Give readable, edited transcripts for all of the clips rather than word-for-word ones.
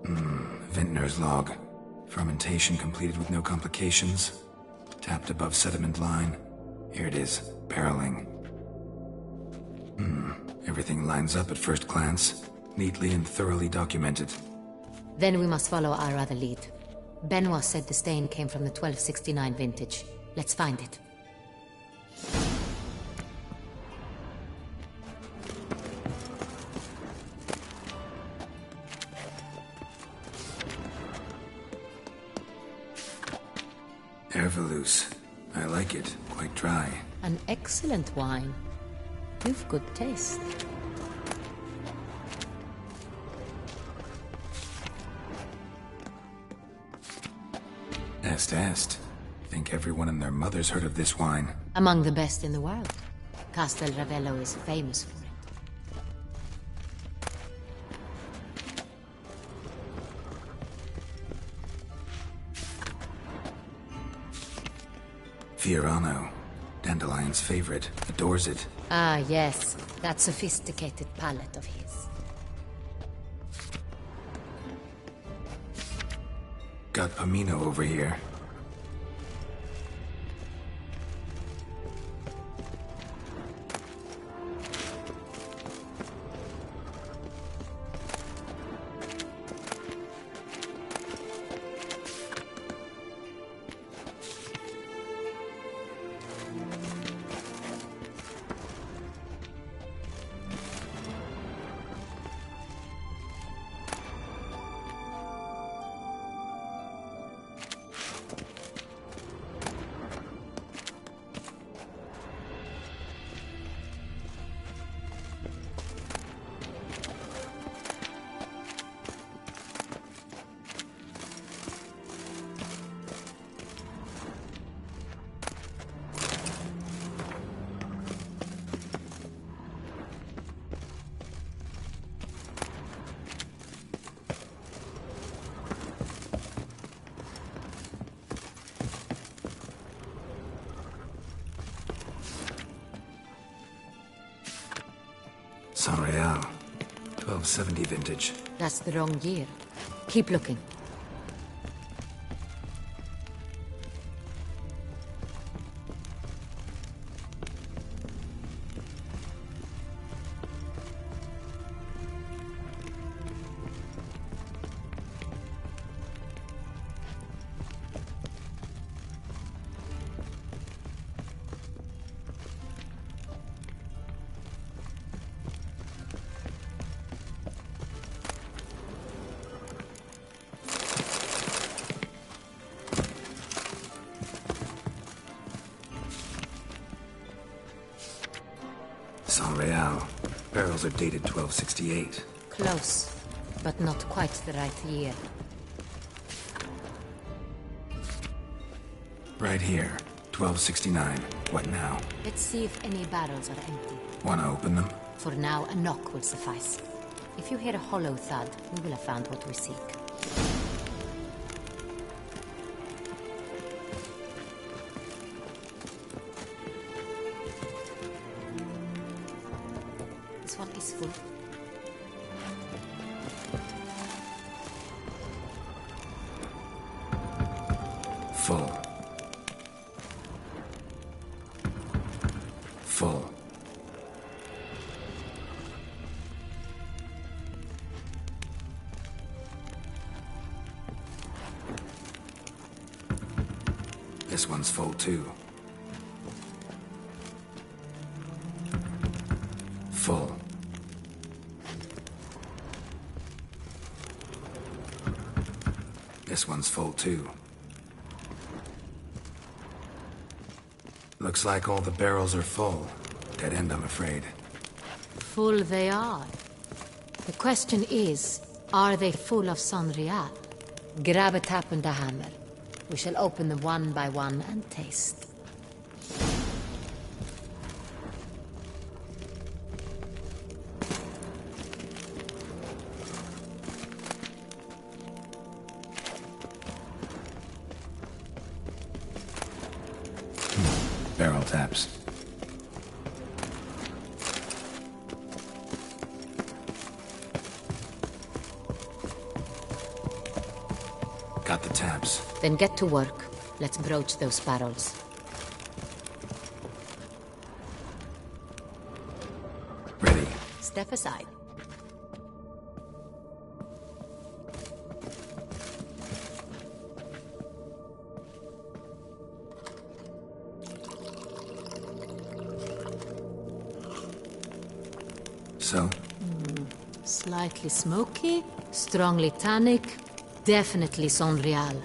Vintner's log. Fermentation completed with no complications. Tapped above sediment line. Here it is, barreling. Everything lines up at first glance. Neatly and thoroughly documented. Then we must follow our other lead. Benoit said the stain came from the 1269 vintage. Let's find it. Ervelous. I like it. Quite dry. An excellent wine. You've good taste. Est. Think everyone and their mother's heard of this wine. Among the best in the world. Castel Ravello is famous for it. Fiorano. Dandelion's favorite. Adores it. Ah, yes. That sophisticated palate of his. Got Pomino over here. San Real. 1270 vintage. That's the wrong year. Keep looking. San Real. Barrels are dated 1268. Close, but not quite the right year. Right here. 1269. What now? Let's see if any barrels are empty. Wanna open them? For now, a knock will suffice. If you hear a hollow thud, we will have found what we seek. This one is full. Full. Full. This one's full too. Full. This one's full too. Looks like all the barrels are full. Dead end, I'm afraid. Full they are. The question is, are they full of San Real? Grab a tap and a hammer. We shall open them one by one and taste. Barrel taps. Got the taps. Then get to work. Let's broach those barrels. Ready. Step aside. So? Slightly smoky, strongly tannic, definitely Sonreal.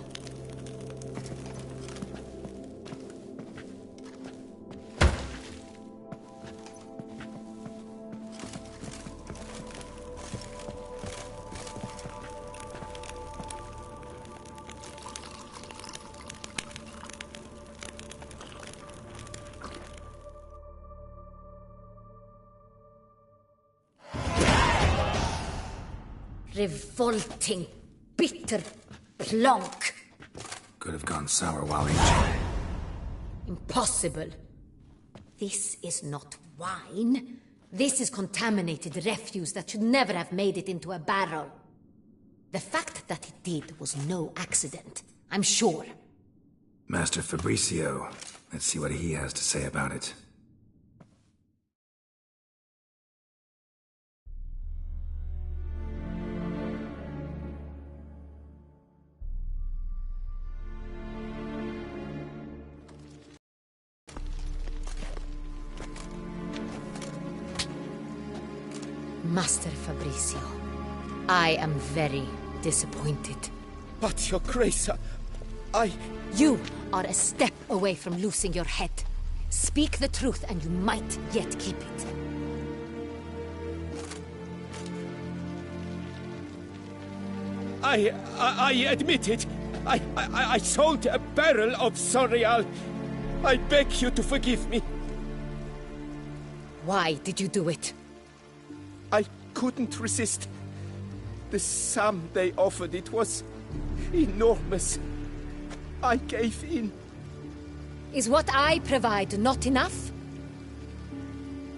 Revolting, bitter plonk. Could have gone sour while aging. Impossible. This is not wine. This is contaminated refuse that should never have made it into a barrel. The fact that it did was no accident, I'm sure. Master Fabricio. Let's see what he has to say about it. Master Fabricio, I am very disappointed. But, Your Grace, I... You are a step away from losing your head. Speak the truth and you might yet keep it. I admit it. I sold a barrel of Sonreal. I beg you to forgive me. Why did you do it? I couldn't resist. The sum they offered, it was enormous. I gave in. Is what I provide not enough?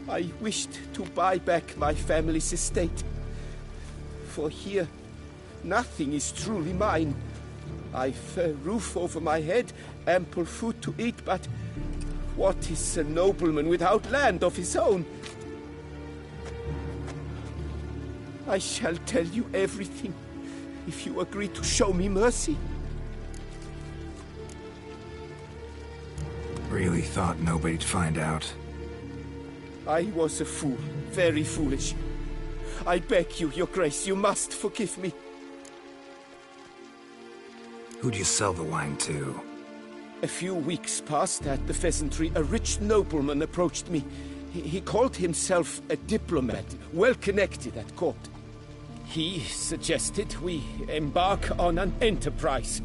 I wished to buy back my family's estate. For here, nothing is truly mine. I've a roof over my head, ample food to eat, but what is a nobleman without land of his own? I shall tell you everything, if you agree to show me mercy. Really thought nobody'd find out. I was a fool, very foolish. I beg you, Your Grace, you must forgive me. Who'd you sell the wine to? A few weeks past at the pheasantry, a rich nobleman approached me. He called himself a diplomat, well connected at court. He suggested we embark on an enterprise.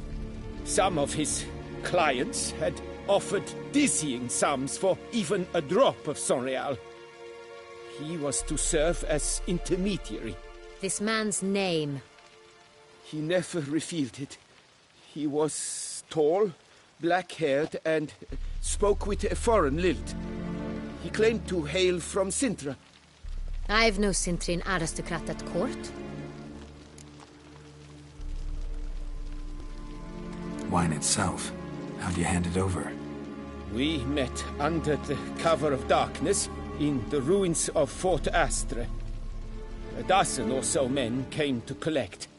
Some of his clients had offered dizzying sums for even a drop of Sonreal. He was to serve as intermediary. This man's name? He never revealed it. He was tall, black-haired, and spoke with a foreign lilt. He claimed to hail from Sintra. I've no Sintrian aristocrat at court. Wine itself. How'd you hand it over? We met under the cover of darkness in the ruins of Fort Astre. A dozen or so men came to collect.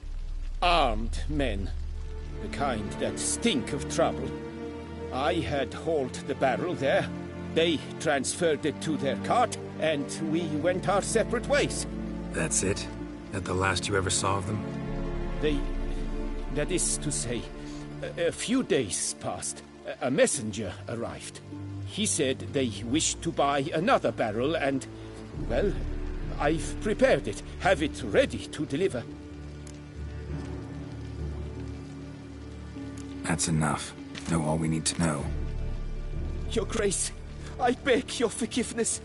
Armed men. The kind that stink of trouble. I had hauled the barrel there. They transferred it to their cart, and we went our separate ways. That's it? That the last you ever saw of them? That is to say, a few days passed. A messenger arrived. He said they wished to buy another barrel and, well, I've prepared it. Have it ready to deliver. That's enough. Know all we need to know. Your Grace, I beg your forgiveness.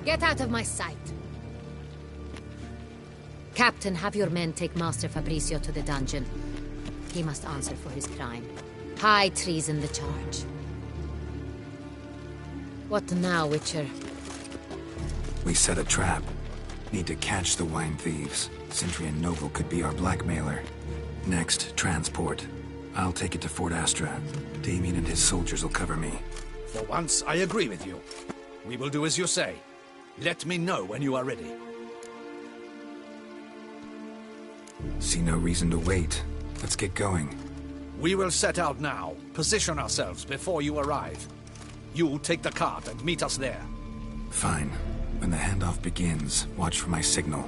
Get out of my sight. Captain, have your men take Master Fabricio to the dungeon. He must answer for his crime. High treason the charge. What now, Witcher? We set a trap. Need to catch the wine thieves. Sintrian Noble could be our blackmailer. Next, transport. I'll take it to Fort Astra. Damien and his soldiers will cover me. For once, I agree with you. We will do as you say. Let me know when you are ready. See no reason to wait. Let's get going. We will set out now. Position ourselves before you arrive. You'll take the cart and meet us there. Fine. When the handoff begins, watch for my signal.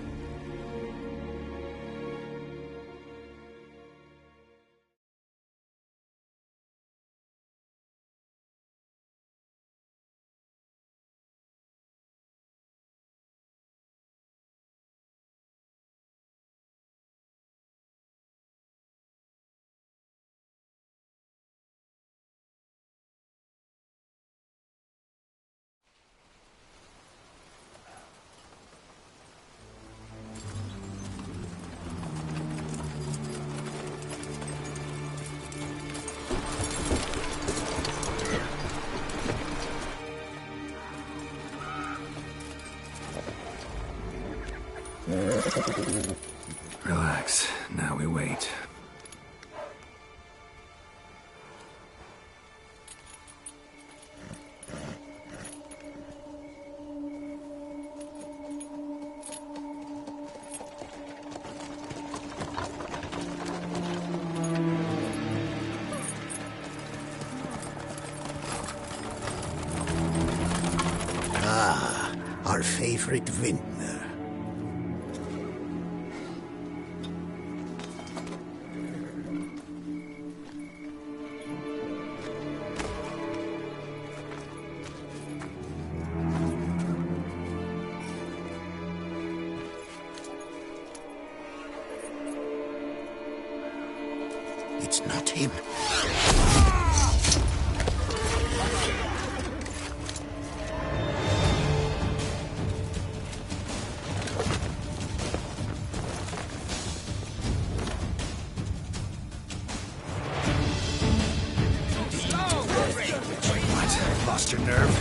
Relax. Now we wait. Ah, our favorite vintner. It's not him. What? Lost your nerve?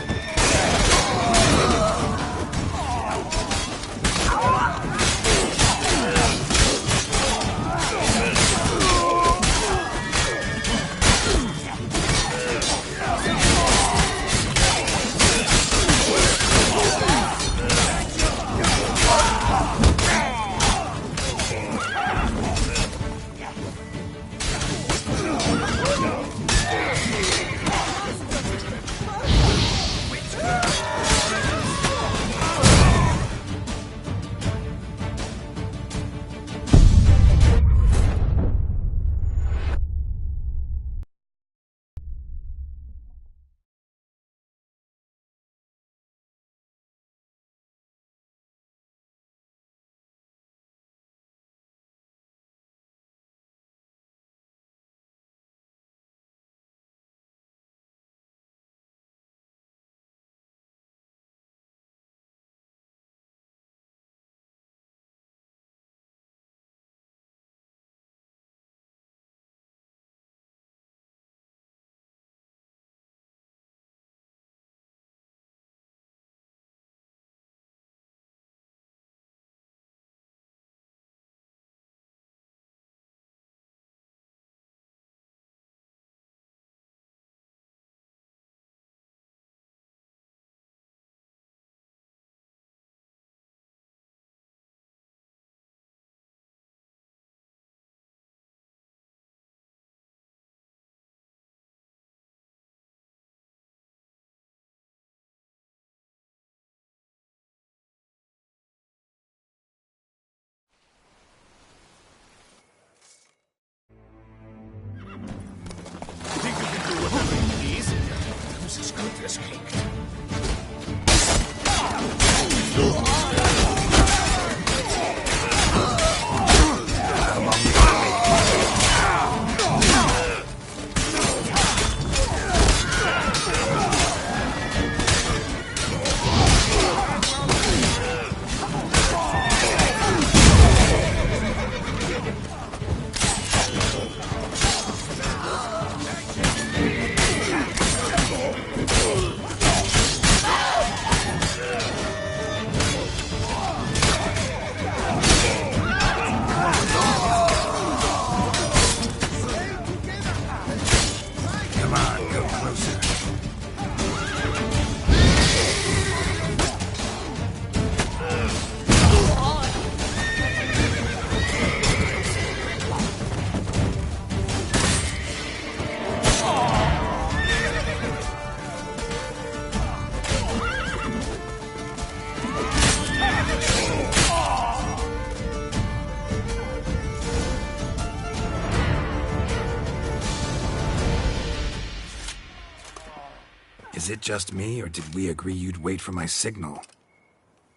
it just me, or did we agree you'd wait for my signal?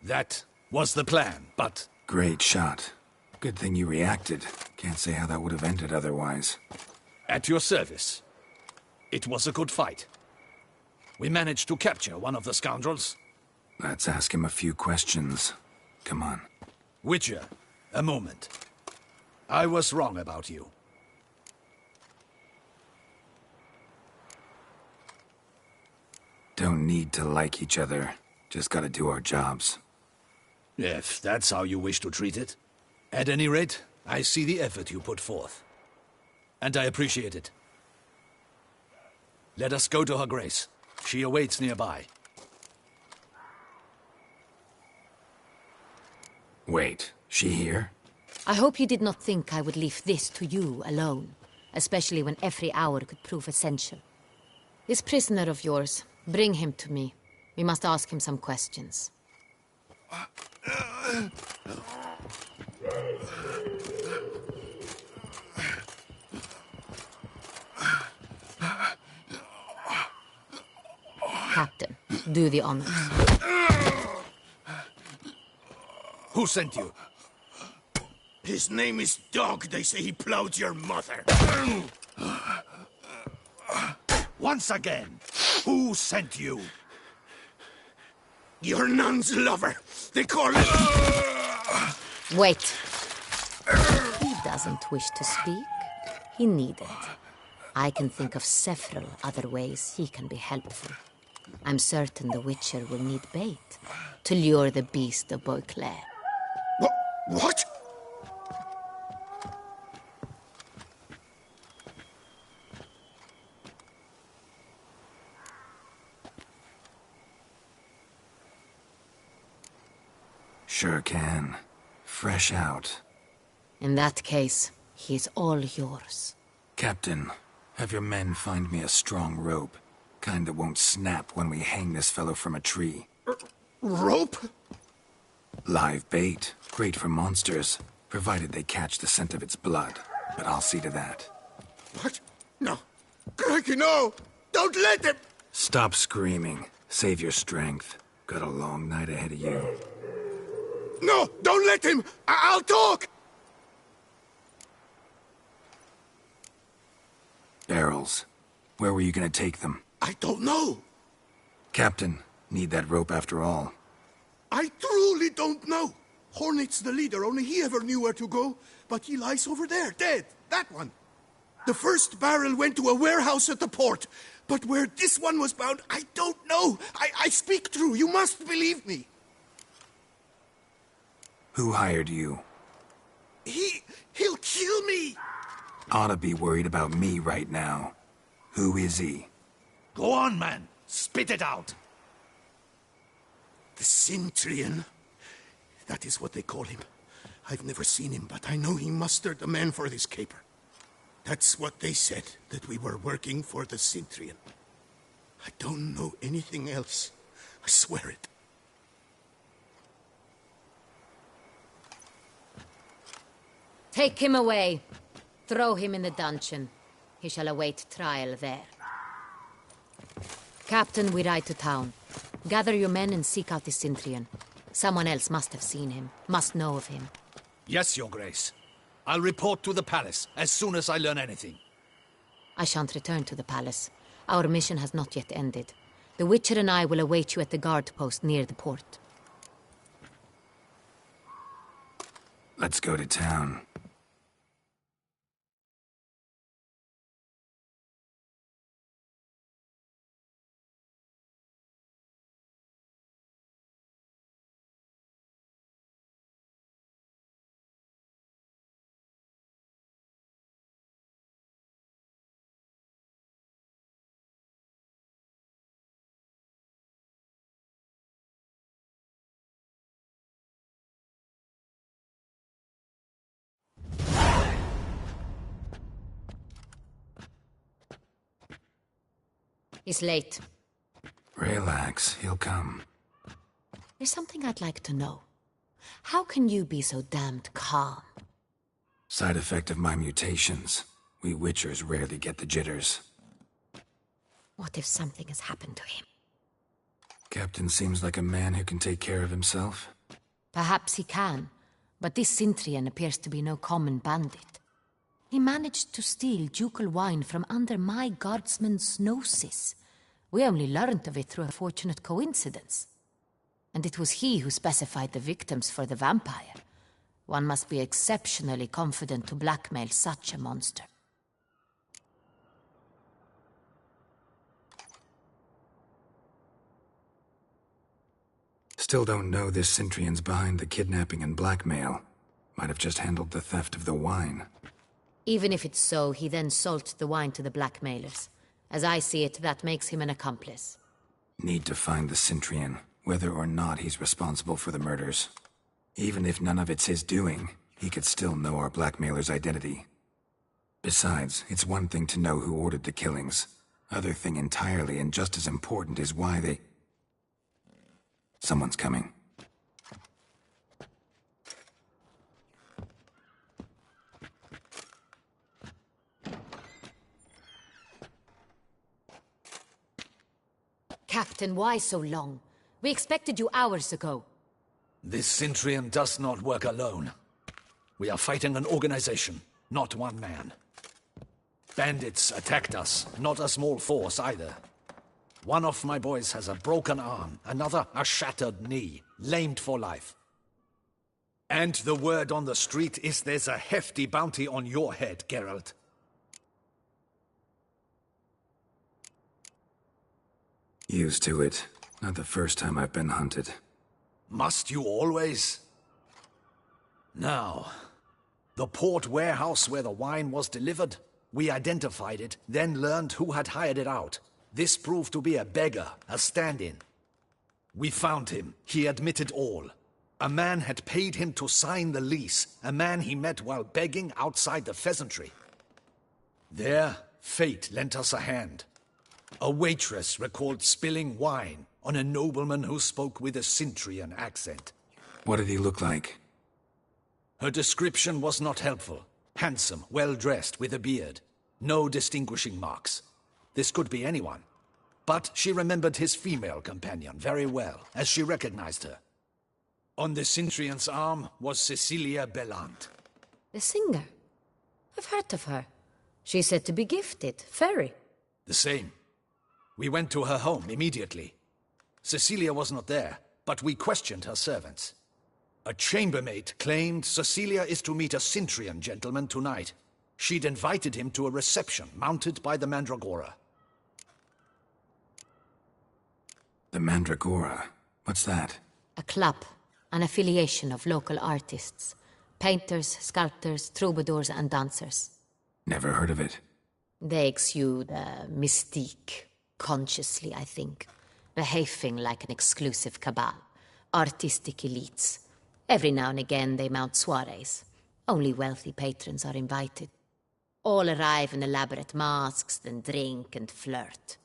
That was the plan, but... Great shot. Good thing you reacted. Can't say how that would have ended otherwise. At your service. It was a good fight. We managed to capture one of the scoundrels. Let's ask him a few questions. Come on. Witcher, a moment. I was wrong about you. Don't need to like each other. Just gotta do our jobs. If that's how you wish to treat it. At any rate, I see the effort you put forth. And I appreciate it. Let us go to her grace. She awaits nearby. Wait, she here? I hope you did not think I would leave this to you alone, especially when every hour could prove essential. This prisoner of yours, bring him to me. We must ask him some questions. Captain, do the honors. Who sent you? His name is Dog. They say he plowed your mother. Once again, who sent you? Your nun's lover. They call it... Wait. He doesn't wish to speak. He needn't. I can think of several other ways he can be helpful. I'm certain the Witcher will need bait to lure the beast of Beauclair. What? Sure can. Fresh out. In that case, he is all yours. Captain, have your men find me a strong rope. Kind that won't snap when we hang this fellow from a tree. Rope? Live bait. Great for monsters, provided they catch the scent of its blood. But I'll see to that. What? No. Crikey, no! Don't let him! Stop screaming. Save your strength. Got a long night ahead of you. No! Don't let him! I'll talk! Barrels. Where were you gonna take them? I don't know. Captain, need that rope after all. I truly don't know. Hornet's the leader, only he ever knew where to go. But he lies over there, dead. That one. The first barrel went to a warehouse at the port. But where this one was bound, I don't know. I speak true. You must believe me. Who hired you? He'll kill me. Oughta be worried about me right now. Who is he? Go on, man. Spit it out. The Cintrian. That is what they call him. I've never seen him, but I know he mustered the men for this caper. That's what they said, that we were working for the Cintrian. I don't know anything else. I swear it. Take him away. Throw him in the dungeon. He shall await trial there. Captain, we ride to town. Gather your men and seek out the Cintrian. Someone else must have seen him, must know of him. Yes, Your Grace. I'll report to the palace as soon as I learn anything. I shan't return to the palace. Our mission has not yet ended. The Witcher and I will await you at the guard post near the port. Let's go to town. He's late. Relax, he'll come. There's something I'd like to know. How can you be so damned calm? Side effect of my mutations. We Witchers rarely get the jitters. What if something has happened to him? Captain seems like a man who can take care of himself. Perhaps he can, but this Sintrian appears to be no common bandit. He managed to steal ducal wine from under my guardsman's noses. We only learned of it through a fortunate coincidence. And it was he who specified the victims for the vampire. One must be exceptionally confident to blackmail such a monster. Still don't know this Sintrian's behind the kidnapping and blackmail. Might have just handled the theft of the wine. Even if it's so, he then sold the wine to the blackmailers. As I see it, that makes him an accomplice. Need to find the Sintrian, whether or not he's responsible for the murders. Even if none of it's his doing, he could still know our blackmailer's identity. Besides, it's one thing to know who ordered the killings. Other thing entirely, and just as important, is why they... Someone's coming. Captain, why so long? We expected you hours ago. This Sintrian does not work alone. We are fighting an organization, not one man. Bandits attacked us, not a small force either. One of my boys has a broken arm, another a shattered knee, lamed for life. And the word on the street is there's a hefty bounty on your head, Geralt. Used to it. Not the first time I've been hunted. Must you always? Now, the port warehouse where the wine was delivered, we identified it, then learned who had hired it out. This proved to be a beggar, a stand-in. We found him. He admitted all. A man had paid him to sign the lease, a man he met while begging outside the pheasantry. There, fate lent us a hand. A waitress recalled spilling wine on a nobleman who spoke with a Sintrian accent. What did he look like? Her description was not helpful. Handsome, well-dressed, with a beard. No distinguishing marks. This could be anyone. But she remembered his female companion very well, as she recognized her. On the Sintrian's arm was Cecilia Bellant. The singer? I've heard of her. She's said to be gifted, fairy. The same. We went to her home immediately. Cecilia was not there, but we questioned her servants. A chambermaid claimed Cecilia is to meet a Sintrian gentleman tonight. She'd invited him to a reception mounted by the Mandragora. The Mandragora? What's that? A club, an affiliation of local artists. Painters, sculptors, troubadours and dancers. Never heard of it. They exude mystique, consciously, I think. Behaving like an exclusive cabal. Artistic elites. Every now and again they mount soirees. Only wealthy patrons are invited. All arrive in elaborate masks, then drink and flirt.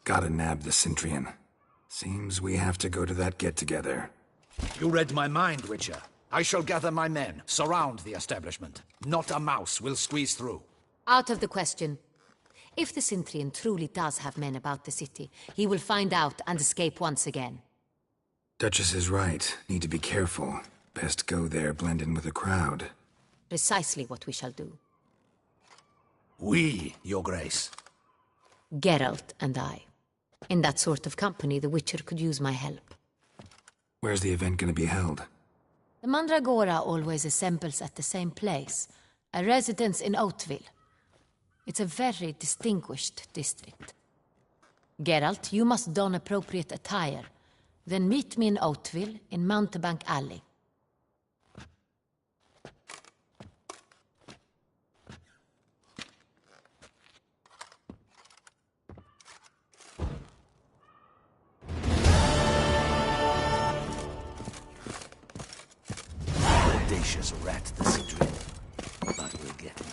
Gotta nab the Sintrian. Seems we have to go to that get-together. You read my mind, Witcher. I shall gather my men, surround the establishment. Not a mouse will squeeze through. Out of the question. If the Sintrian truly does have men about the city, he will find out and escape once again. Duchess is right. Need to be careful. Best go there, blend in with the crowd. Precisely what we shall do. We, Your Grace. Geralt and I. In that sort of company, the Witcher could use my help. Where's the event gonna be held? The Mandragora always assembles at the same place, a residence in Oatville. It's a very distinguished district. Geralt, you must don appropriate attire. Then meet me in Oatville, in Mountebank Alley. Audacious rat, the Sintrian. But we'll get him.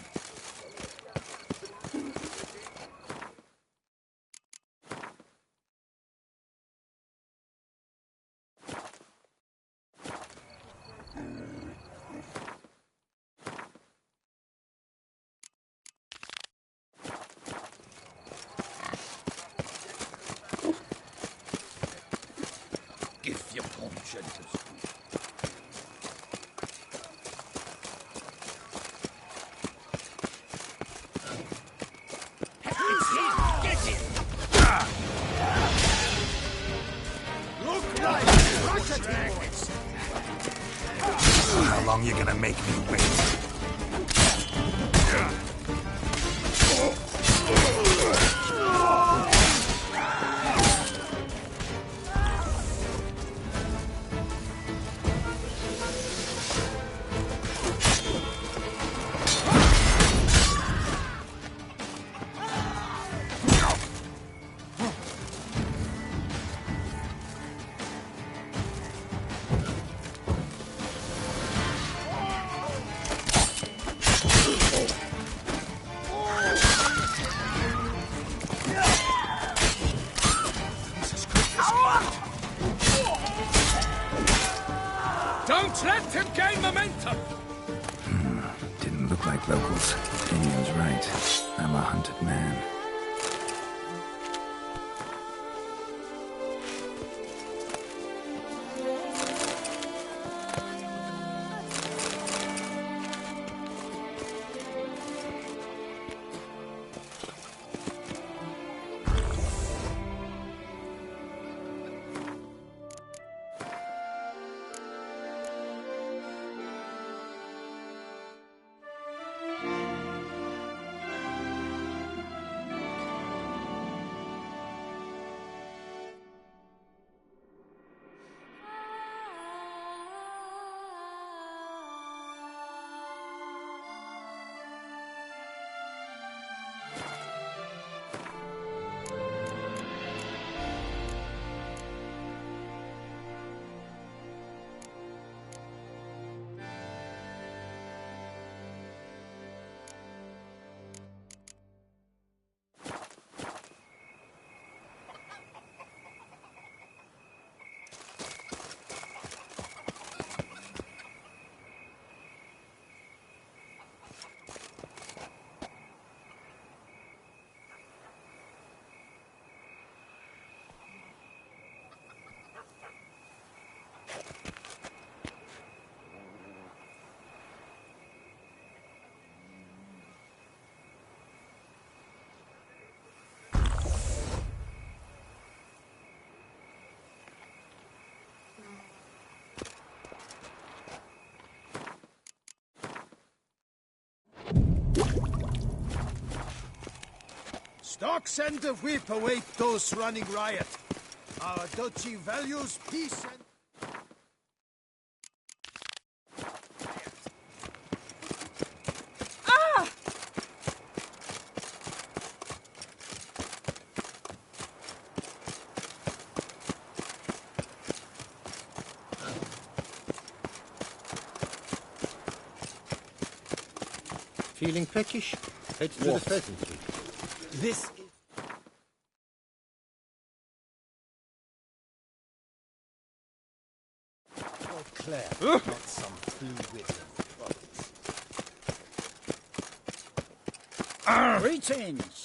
How long you gonna make me wait? Don't let him gain momentum! Didn't look like locals. Daniel's right. I'm a hunted man. Stocks and the whip await those running riot. Our duchy values peace and... Feeling peckish? Head to the pheasantry. This is... Oh, Claire, not some flu-witten province. Greetings!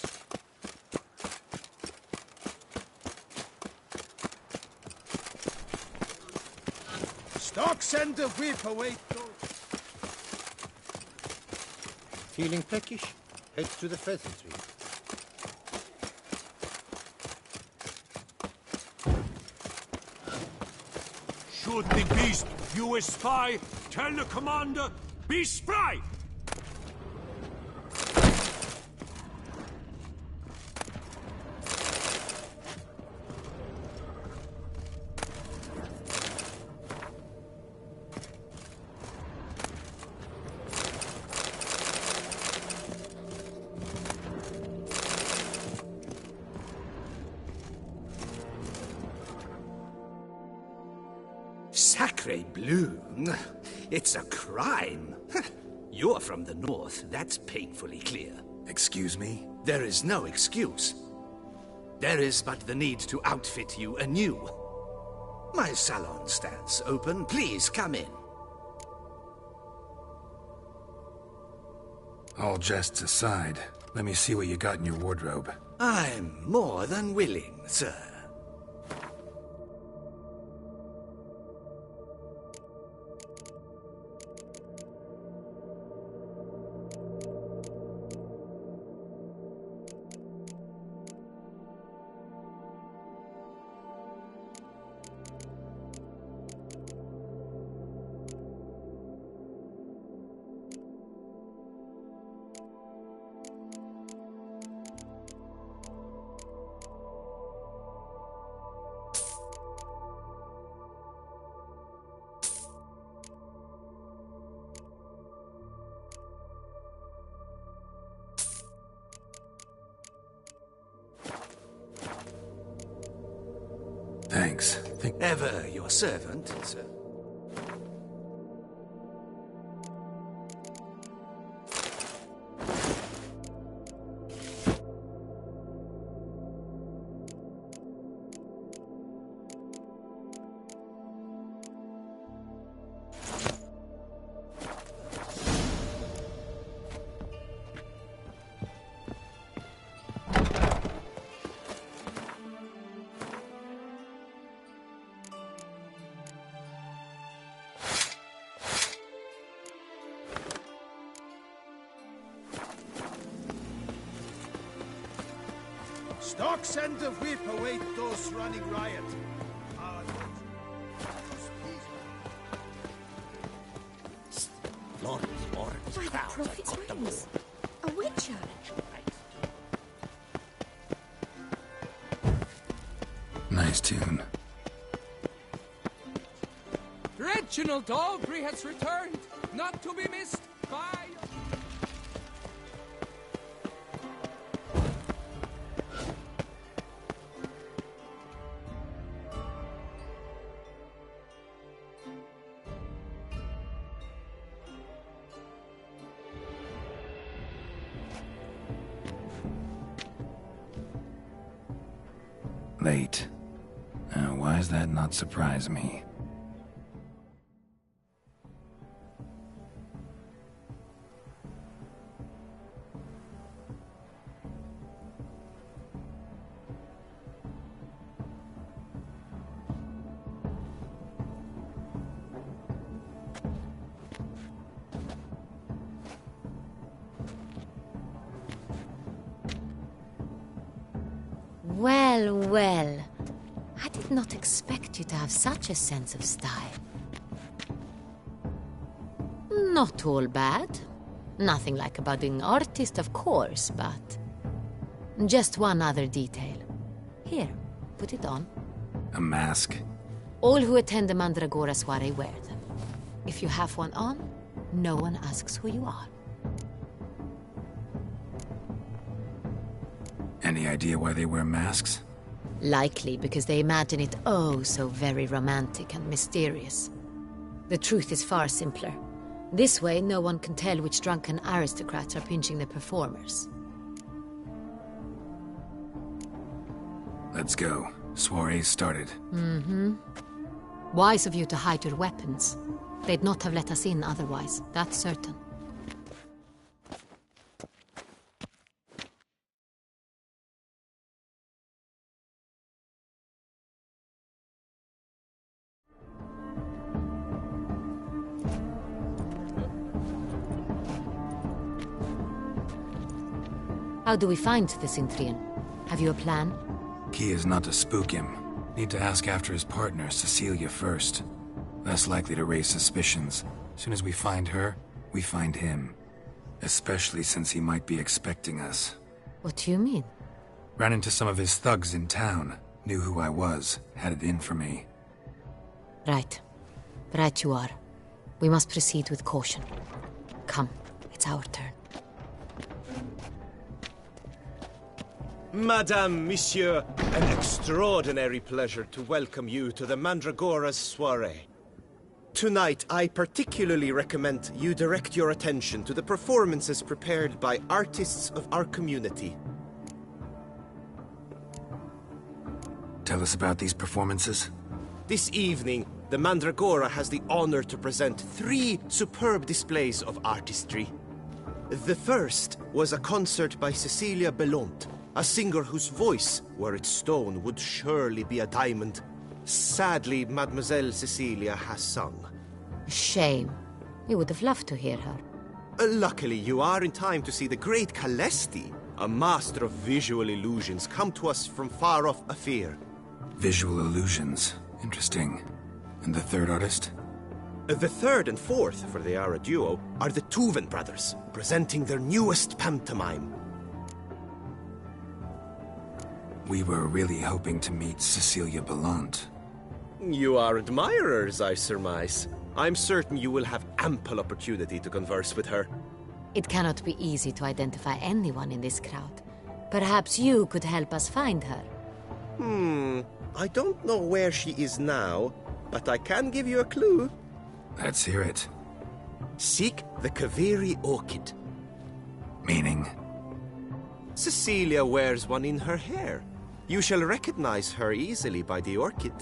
Stocks and the whip await those... Feeling peckish? Head to the pheasantry. Should the beast view a spy, tell the commander, be spry! Sacre bleu! It's a crime. You're from the north, that's painfully clear. Excuse me? There is no excuse. There is but the need to outfit you anew. My salon stands open. Please come in. All jests aside, let me see what you got in your wardrobe. I'm more than willing, sir. Thanks. Ever your servant, sir. Stocks and the whip await those running riot. Lawrence, By the prophet's rings. A witcher. Nice tune. Reginald Aubrey has returned, not to be missed by... Late. Now, why does that not surprise me? Well, well. I did not expect you to have such a sense of style. Not all bad. Nothing like a budding artist, of course, but... just one other detail. Here, put it on. A mask? All who attend the Mandragora soiree wear them. If you have one on, no one asks who you are. Any idea why they wear masks? Likely because they imagine it oh so very romantic and mysterious. The truth is far simpler. This way, no one can tell which drunken aristocrats are pinching the performers. Let's go. Soiree's started. Mm-hmm. Wise of you to hide your weapons. They'd not have let us in otherwise, that's certain. How do we find the Cintrian? Have you a plan? Key is not to spook him. Need to ask after his partner, Cecilia, first. Less likely to raise suspicions. As soon as we find her, we find him. Especially since he might be expecting us. What do you mean? Ran into some of his thugs in town. Knew who I was. Had it in for me. Right. Right you are. We must proceed with caution. Come, it's our turn. Madame, Monsieur, an extraordinary pleasure to welcome you to the Mandragora's soiree. Tonight, I particularly recommend you direct your attention to the performances prepared by artists of our community. Tell us about these performances. This evening, the Mandragora has the honor to present 3 superb displays of artistry. The first was a concert by Cecilia Belont, a singer whose voice, were it stone, would surely be a diamond. Sadly, Mademoiselle Cecilia has sung. Shame. We would have loved to hear her. Luckily, you are in time to see the great Calesti, a master of visual illusions, come to us from far off Afir. Visual illusions. Interesting. And the third artist? The third and fourth, for they are a duo, are the Tuven brothers, presenting their newest pantomime. We were really hoping to meet Cecilia Belont. You are admirers, I surmise. I'm certain you will have ample opportunity to converse with her. It cannot be easy to identify anyone in this crowd. Perhaps you could help us find her. I don't know where she is now, but I can give you a clue. Let's hear it. Seek the Kaveri orchid. Meaning? Cecilia wears one in her hair. You shall recognize her easily by the orchid.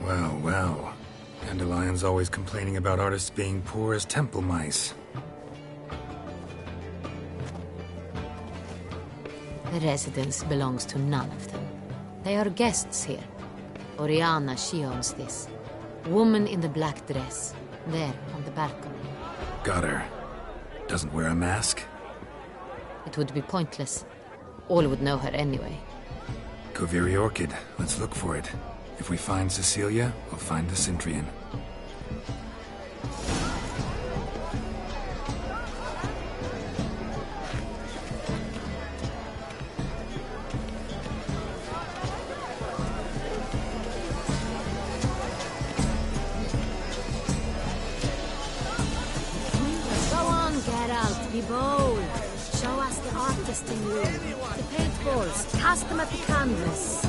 Well, well. Dandelion's always complaining about artists being poor as temple mice. The residence belongs to none of them. They are guests here. Oriana, she owns this. Woman in the black dress. There, on the balcony. Got her. Doesn't wear a mask? It would be pointless. All would know her anyway. Kaveri orchid. Let's look for it. If we find Cecilia, we'll find the Centurion. Be bold. Show us the artist in you. The paintballs. Cast them at the canvas.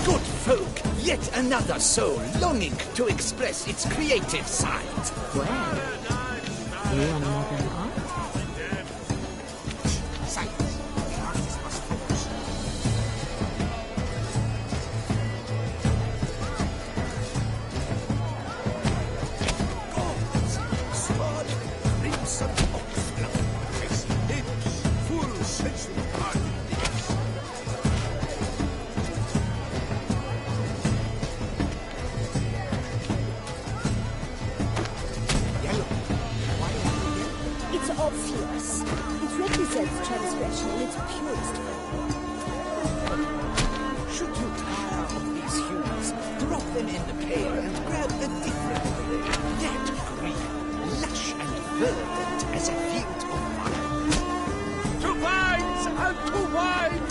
Good folk, yet another soul longing to express its creative side. Well, you are modern art. Silence. The artist must focus. Obvious. It represents transgression in its purest form. Should you tire of these humans, drop them in the pail and grab a different array. That green, lush and verdant as a field of vines. To vines and to wine!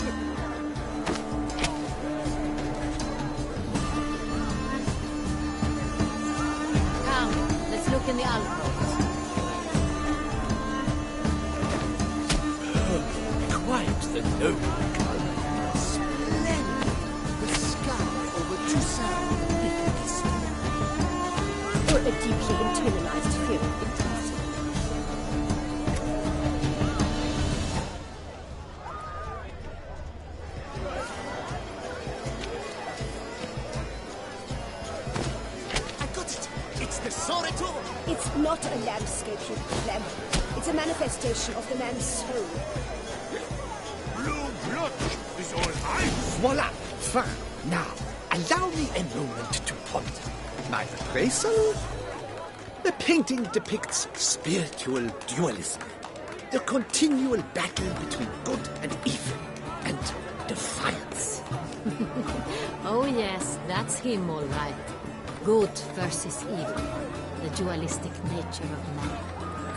Come, let's look in the alcove. Quite the noble color. Splendid. The sky over Toussaint. Or a deeply internalized fear of intimacy. I got it. It's the Soreto. It's not a landscape you clever. It's a manifestation of the man's soul. Blue blood is all I... Voila! Fine. Now, allow me a moment to ponder. My appraisal? The painting depicts spiritual dualism. The continual battle between good and evil. And defiance. Oh yes, that's him all right. Good versus evil. The dualistic nature of man.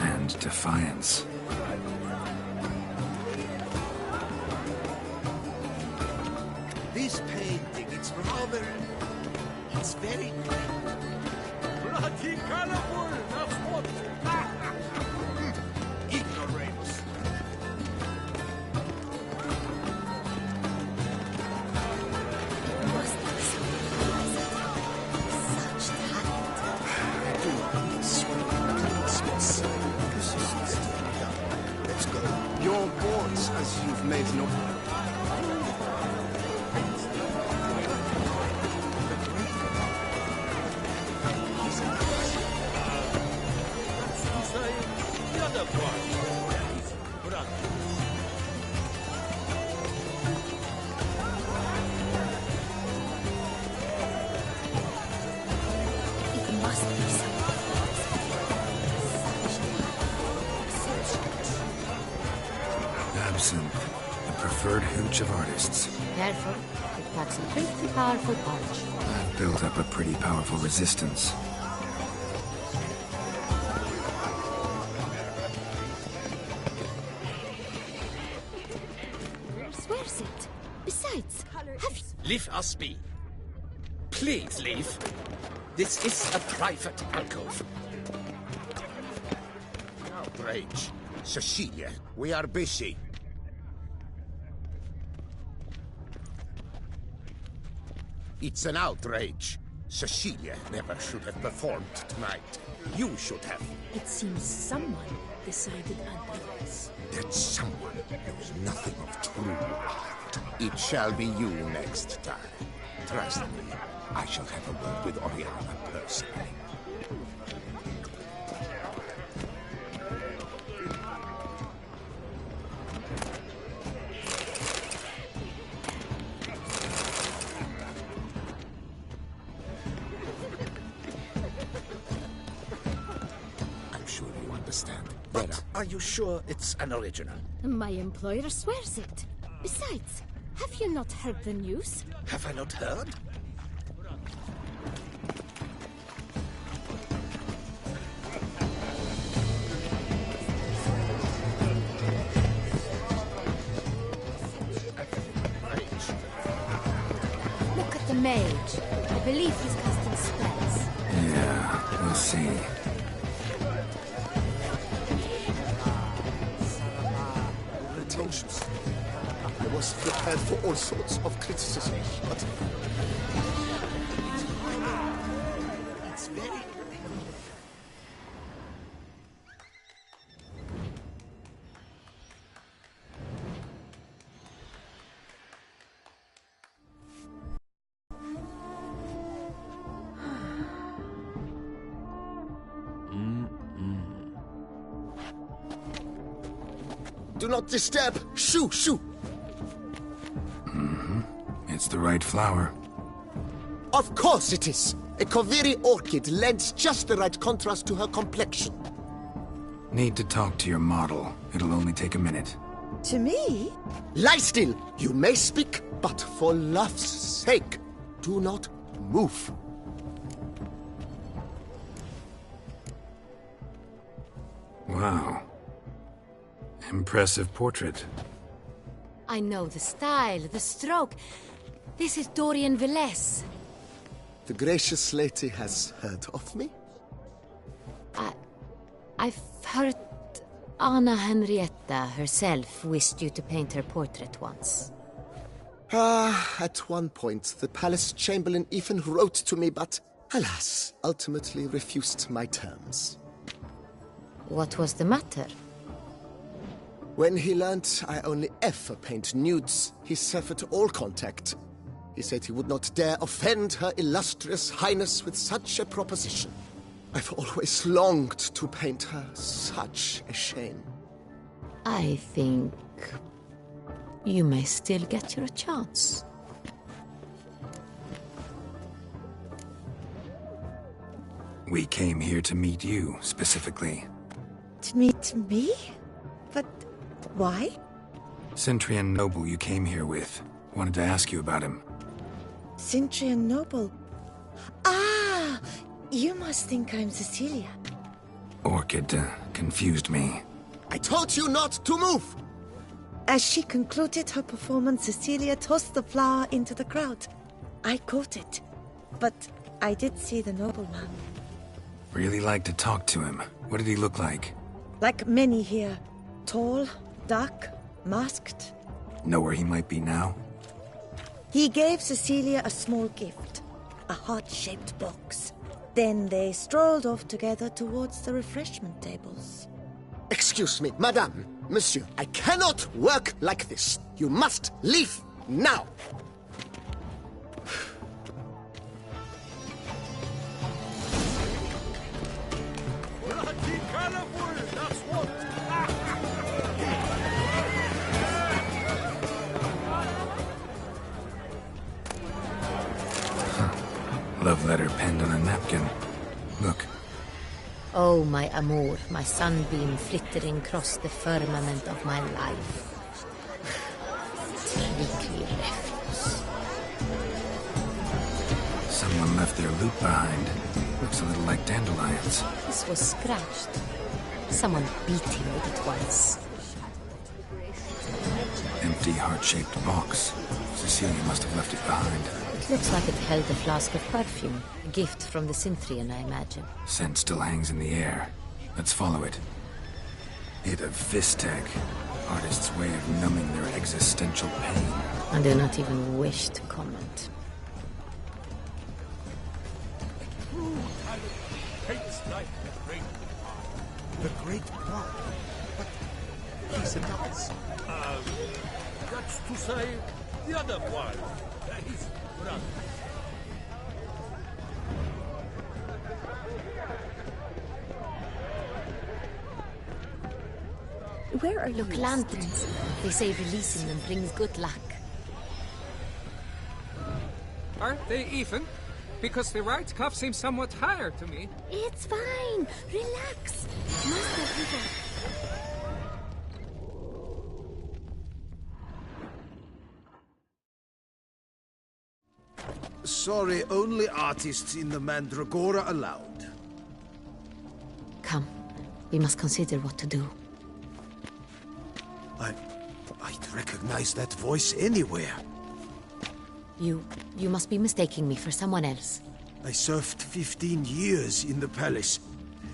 And defiance. This painting, it's rather... It's very... Bloody colorful, that's what... ignoramus. Must be such talent. Do not sweet space. Let's go. Your boards, as you've made no... It must be something. Absinthe, the preferred hooch of artists. Careful, it packs a pretty powerful punch. I've built up a pretty powerful resistance. Swears it. Besides, have you... Leave us be. Please leave. This is a private alcove. Outrage. Cecilia, we are busy. It's an outrage. Cecilia never should have performed tonight. You should have. It seems someone decided otherwise. That someone knows nothing of true art. It shall be you next time. Trust me, I shall have a word with Oriana personally. But are you sure it's an original? My employer swears it. Besides, have you not heard the news? Have I not heard? Look at the mage. I believe he's casting spells. Yeah, we'll see. I was prepared for all sorts of criticism, but... It's very... Do not disturb! Shoo! Shoo! It's the right flower. Of course it is! A Koviri orchid lends just the right contrast to her complexion. Need to talk to your model. It'll only take a minute. To me? Lie still! You may speak, but for love's sake, do not move. Wow. Impressive portrait. I know the style, the stroke. This is Dorian Velez. The gracious lady has heard of me? I've heard Anna Henrietta herself wished you to paint her portrait once. At one point, the palace chamberlain even wrote to me, but, alas, ultimately refused my terms. What was the matter? When he learned I only ever paint nudes, he severed all contact. He said he would not dare offend her illustrious highness with such a proposition. I've always longed to paint her. Such a shame. I think you may still get your chance. We came here to meet you, specifically. To meet me? But why? Centrian noble you came here with. Wanted to ask you about him. Centrian noble? Ah! You must think I'm Cecilia. Orchid confused me. I told you not to move! As she concluded her performance, Cecilia tossed the flower into the crowd. I caught it, but I did see the nobleman. Really like to talk to him. What did he look like? Like many here. Tall, dark, masked. Know where he might be now? He gave Cecilia a small gift, a heart-shaped box. Then they strolled off together towards the refreshment tables. Excuse me, madame, monsieur, I cannot work like this. You must leave now. Love letter penned on a napkin. Look. Oh, my amour, my sunbeam flittering across the firmament of my life. Tricky refuse. Someone left their loot behind. Looks a little like dandelions. This was scratched. Someone beat him with it once. Empty heart-shaped box. Cecilia must have left it behind. It looks like it held a flask of perfume. A gift from the Synthrian, I imagine. Scent still hangs in the air. Let's follow it. It of Vistec. Artist's way of numbing their existential pain. I do not even wish to comment. true talent takes like the great one. The Great One? But he's a dunce. That's to say, the other one. His brother. Where are Look, you? lanterns. They say releasing them brings good luck. Aren't they even? Because the right cuff seems somewhat higher to me. It's fine. Relax. Master Peter. Sorry, only artists in the Mandragora allowed. Come, we must consider what to do. I'd recognize that voice anywhere. You must be mistaking me for someone else. I served 15 years in the palace.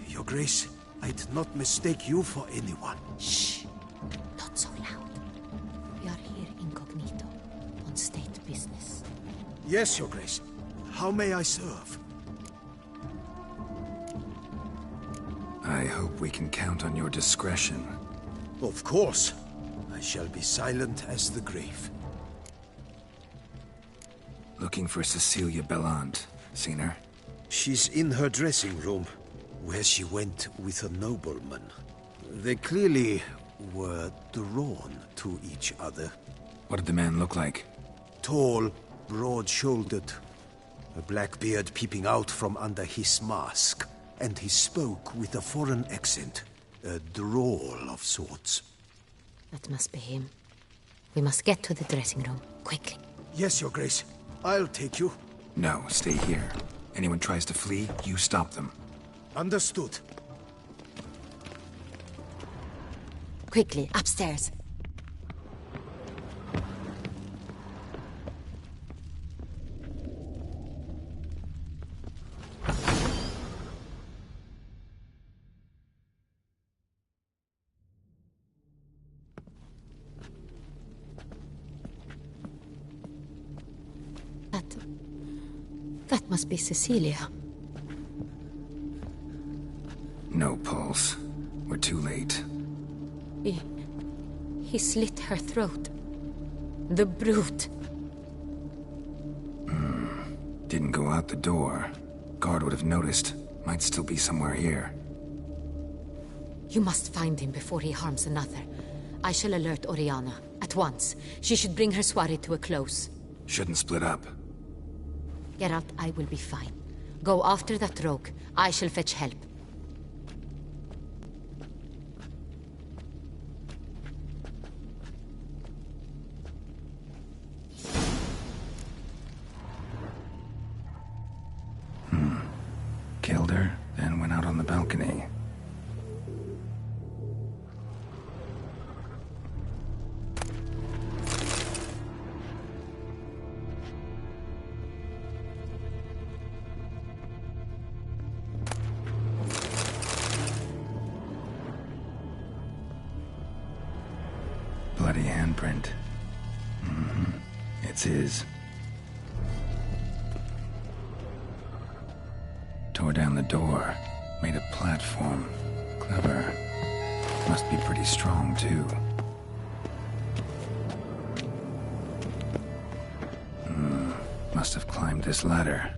Your Grace, I'd not mistake you for anyone. Shh! Not so loud. We are here incognito, on state business. Yes, Your Grace. How may I serve? I hope we can count on your discretion. Of course. I shall be silent as the grave. Looking for Cecilia Bellant. Seen her? She's in her dressing room, where she went with a nobleman. They clearly were drawn to each other. What did the man look like? Tall, broad-shouldered, a black beard peeping out from under his mask, and he spoke with a foreign accent, a drawl of sorts. That must be him. We must get to the dressing room, quickly. Yes, Your Grace. I'll take you. No, stay here. Anyone tries to flee, you stop them. Understood. Quickly, upstairs. That must be Cecilia. No pulse. We're too late. He slit her throat. The brute. Didn't go out the door. Guard would have noticed. Might still be somewhere here. You must find him before he harms another. I shall alert Oriana. At once. She should bring her soirée to a close. Shouldn't split up. Geralt, I will be fine. Go after that rogue. I shall fetch help. Killed her, then went out on the balcony. Bloody handprint. It's his. Tore down the door. Made a platform. Clever. Must be pretty strong, too. Must have climbed this ladder.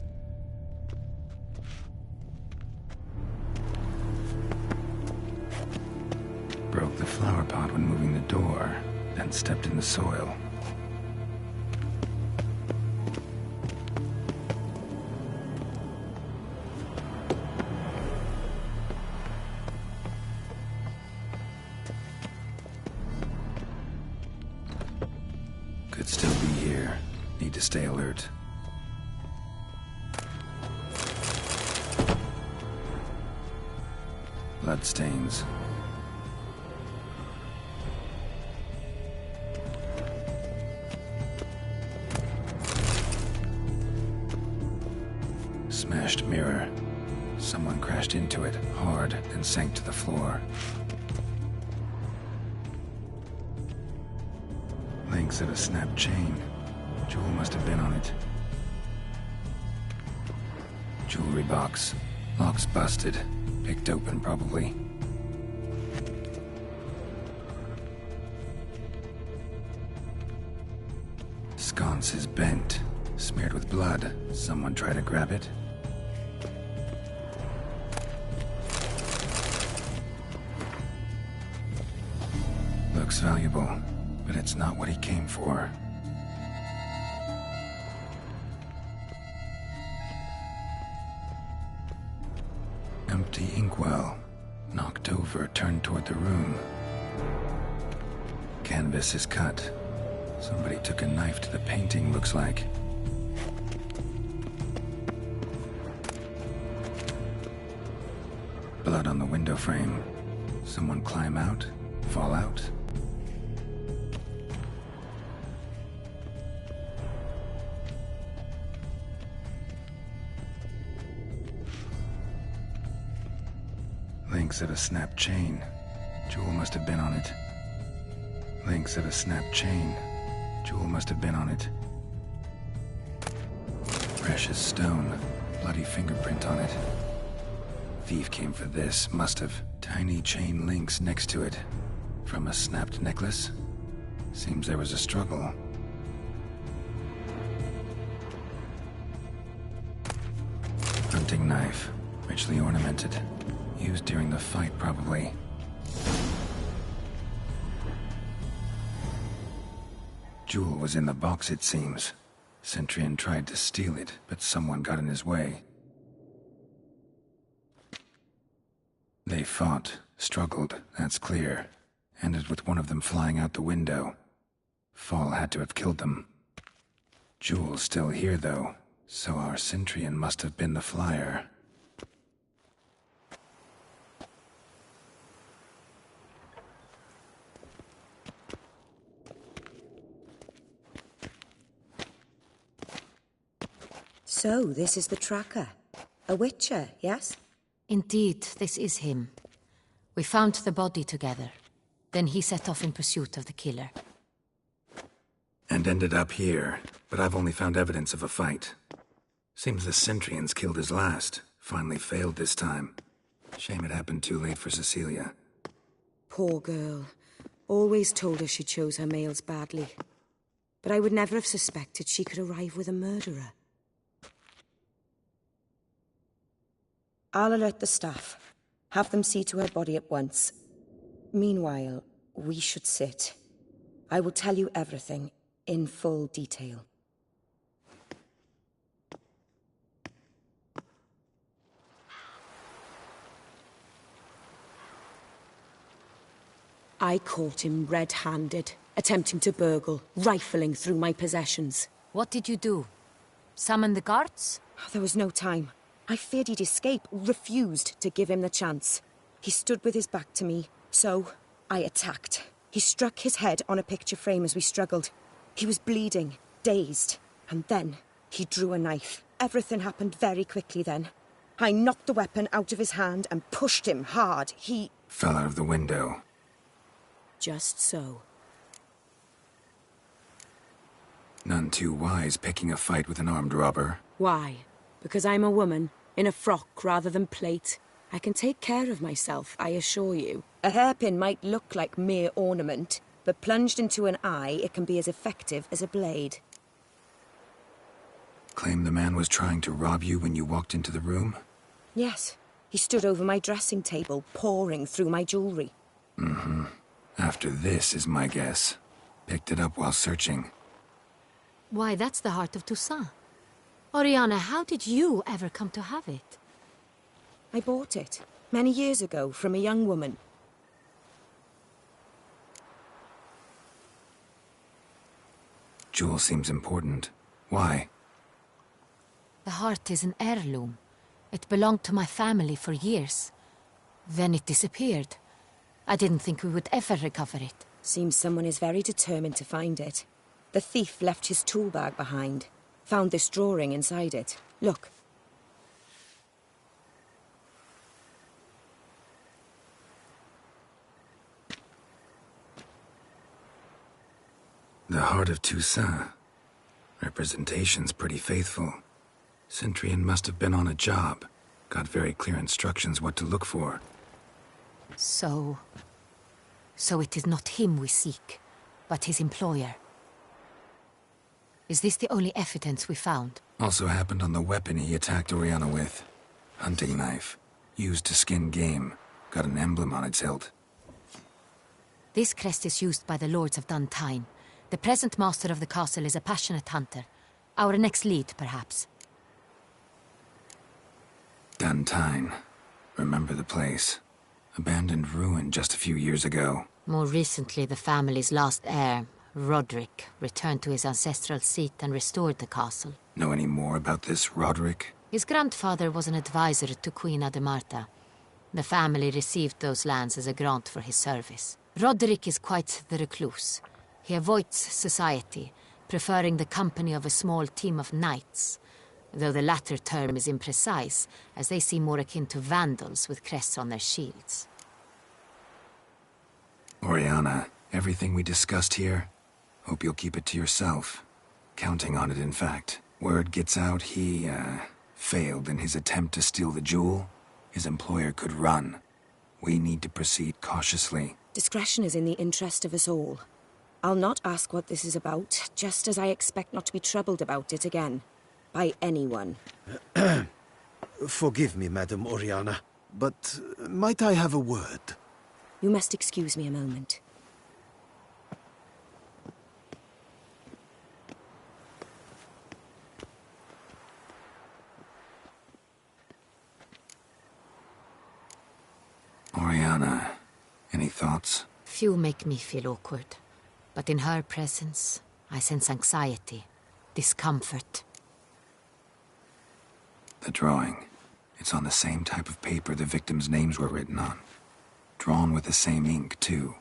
Broke the flower pot when moving the door, then stepped in the soil. Could still be here. Need to stay alert. Bloodstains. Smashed mirror. Someone crashed into it hard and sank to the floor. Links of a snapped chain. Jewel must have been on it. Jewelry box. Lock's busted. Picked open, probably. Sconce is bent. Smeared with blood. Someone try to grab it? Looks valuable, but it's not what he came for. Empty inkwell. Knocked over, turned toward the room. Canvas is cut. Somebody took a knife to the painting, looks like. Blood on the window frame. Someone climb out? Fall out? Links of a snapped chain. Jewel must have been on it. Links of a snapped chain. Jewel must have been on it. Precious stone. Bloody fingerprint on it. Thief came for this, must have. Tiny chain links next to it. From a snapped necklace? Seems there was a struggle. Hunting knife. Richly ornamented. Used during the fight, probably. Jewel was in the box, it seems. Centurion tried to steal it, but someone got in his way. They fought, struggled, that's clear. Ended with one of them flying out the window. Fall had to have killed them. Jewel's still here, though, so our Centurion must have been the flyer. So, this is the tracker. A witcher, yes? Indeed, this is him. We found the body together. Then he set off in pursuit of the killer. And ended up here, but I've only found evidence of a fight. Seems the Centurions killed his last. Finally failed this time. Shame it happened too late for Cecilia. Poor girl. Always told her she chose her males badly. But I would never have suspected she could arrive with a murderer. I'll alert the staff. Have them see to her body at once. Meanwhile, we should sit. I will tell you everything, in full detail. I caught him red-handed, attempting to burgle, rifling through my possessions. What did you do? Summon the guards? There was no time. I feared he'd escape, refused to give him the chance. He stood with his back to me, so I attacked. He struck his head on a picture frame as we struggled. He was bleeding, dazed, and then he drew a knife. Everything happened very quickly then. I knocked the weapon out of his hand and pushed him hard. He fell out of the window. Just so. None too wise picking a fight with an armed robber. Why? Because I'm a woman, in a frock rather than plate. I can take care of myself, I assure you. A hairpin might look like mere ornament, but plunged into an eye, it can be as effective as a blade. Claim the man was trying to rob you when you walked into the room? Yes. He stood over my dressing table, pouring through my jewelry. Mm-hmm. After this is my guess. Picked it up while searching. Why, that's the heart of Toussaint. Oriana, how did you ever come to have it? I bought it, many years ago, from a young woman. Jewel seems important. Why? The heart is an heirloom. It belonged to my family for years. Then it disappeared. I didn't think we would ever recover it. Seems someone is very determined to find it. The thief left his tool bag behind. Found this drawing inside it. Look. The heart of Toussaint. Representation's pretty faithful. Centurion must have been on a job. Got very clear instructions what to look for. So it is not him we seek, but his employer. Is this the only evidence we found? Also happened on the weapon he attacked Oriana with. Hunting knife. Used to skin game. Got an emblem on its hilt. This crest is used by the Lords of Duntine. The present master of the castle is a passionate hunter. Our next lead, perhaps. Duntine. Remember the place. Abandoned ruin just a few years ago. More recently, the family's last heir, Roderick, returned to his ancestral seat and restored the castle. Know any more about this Roderick? His grandfather was an advisor to Queen Ademarta. The family received those lands as a grant for his service. Roderick is quite the recluse. He avoids society, preferring the company of a small team of knights, though the latter term is imprecise, as they seem more akin to vandals with crests on their shields. Oriana, everything we discussed here, hope you'll keep it to yourself. Counting on it, in fact. Word gets out he, failed in his attempt to steal the jewel. His employer could run. We need to proceed cautiously. Discretion is in the interest of us all. I'll not ask what this is about, just as I expect not to be troubled about it again. By anyone. Forgive me, Madam Oriana, but might I have a word? You must excuse me a moment. Oriana, any thoughts? Few make me feel awkward, but in her presence, I sense anxiety, discomfort. The drawing. It's on the same type of paper the victims' names were written on. Drawn with the same ink, too.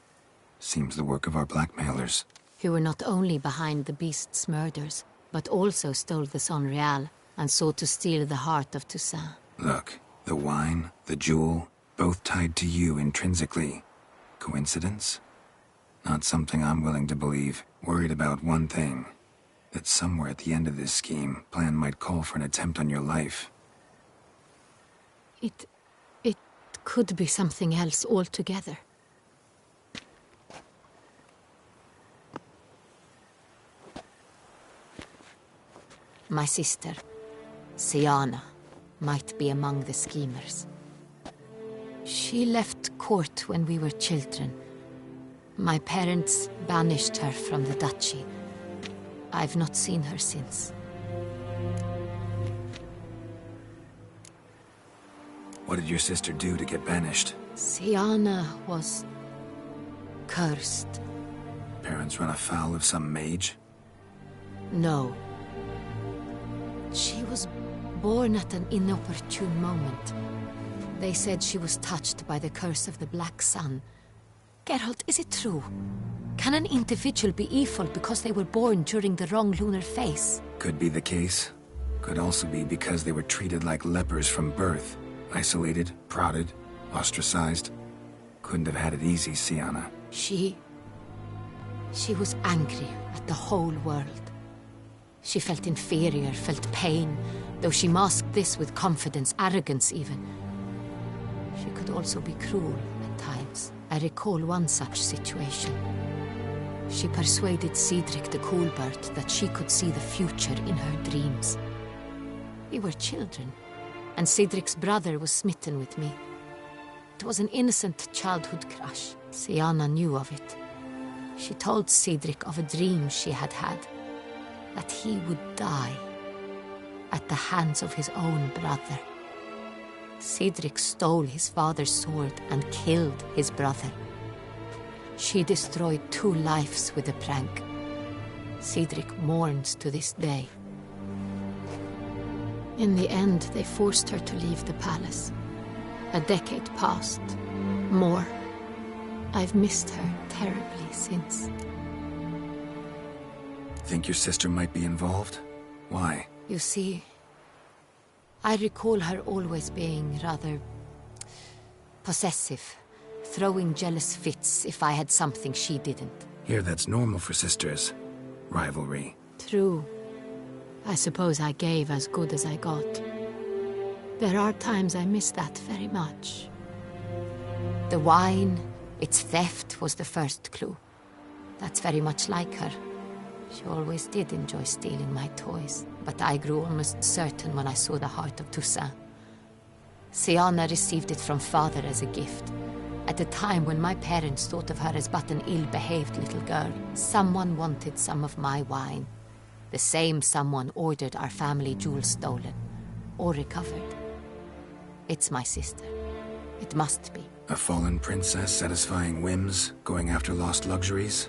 Seems the work of our blackmailers. Who were not only behind the beast's murders, but also stole the Sonreal and sought to steal the heart of Toussaint. Look, the wine, the jewel, both tied to you intrinsically. Coincidence? Not something I'm willing to believe. Worried about one thing. That somewhere at the end of this scheme, plan might call for an attempt on your life. It could be something else altogether. My sister, Siana, might be among the schemers. She left court when we were children. My parents banished her from the duchy. I've not seen her since. What did your sister do to get banished? Siana was cursed. Parents run afoul of some mage? No. She was born at an inopportune moment. They said she was touched by the curse of the Black Sun. Geralt, is it true? Can an individual be evil because they were born during the wrong lunar phase? Could be the case. Could also be because they were treated like lepers from birth. Isolated, prodded, ostracized. Couldn't have had it easy, Siana. She was angry at the whole world. She felt inferior, felt pain, though she masked this with confidence, arrogance even. She could also be cruel at times. I recall one such situation. She persuaded Cedric the Coolbird that she could see the future in her dreams. We were children, and Cedric's brother was smitten with me. It was an innocent childhood crush. Siana knew of it. She told Cedric of a dream she had had, that he would die at the hands of his own brother. Cedric stole his father's sword and killed his brother. She destroyed 2 lives with a prank. Cedric mourns to this day. In the end, they forced her to leave the palace. A decade passed. More. I've missed her terribly since. Think your sister might be involved? Why? You see, I recall her always being rather possessive, throwing jealous fits if I had something she didn't. Here, that's normal for sisters. Rivalry. True. I suppose I gave as good as I got. There are times I miss that very much. The wine, its theft, was the first clue. That's very much like her. She always did enjoy stealing my toys, but I grew almost certain when I saw the heart of Toussaint. Siana received it from father as a gift. At a time when my parents thought of her as but an ill-behaved little girl, someone wanted some of my wine. The same someone ordered our family jewels stolen, or recovered. It's my sister. It must be. A fallen princess satisfying whims, going after lost luxuries?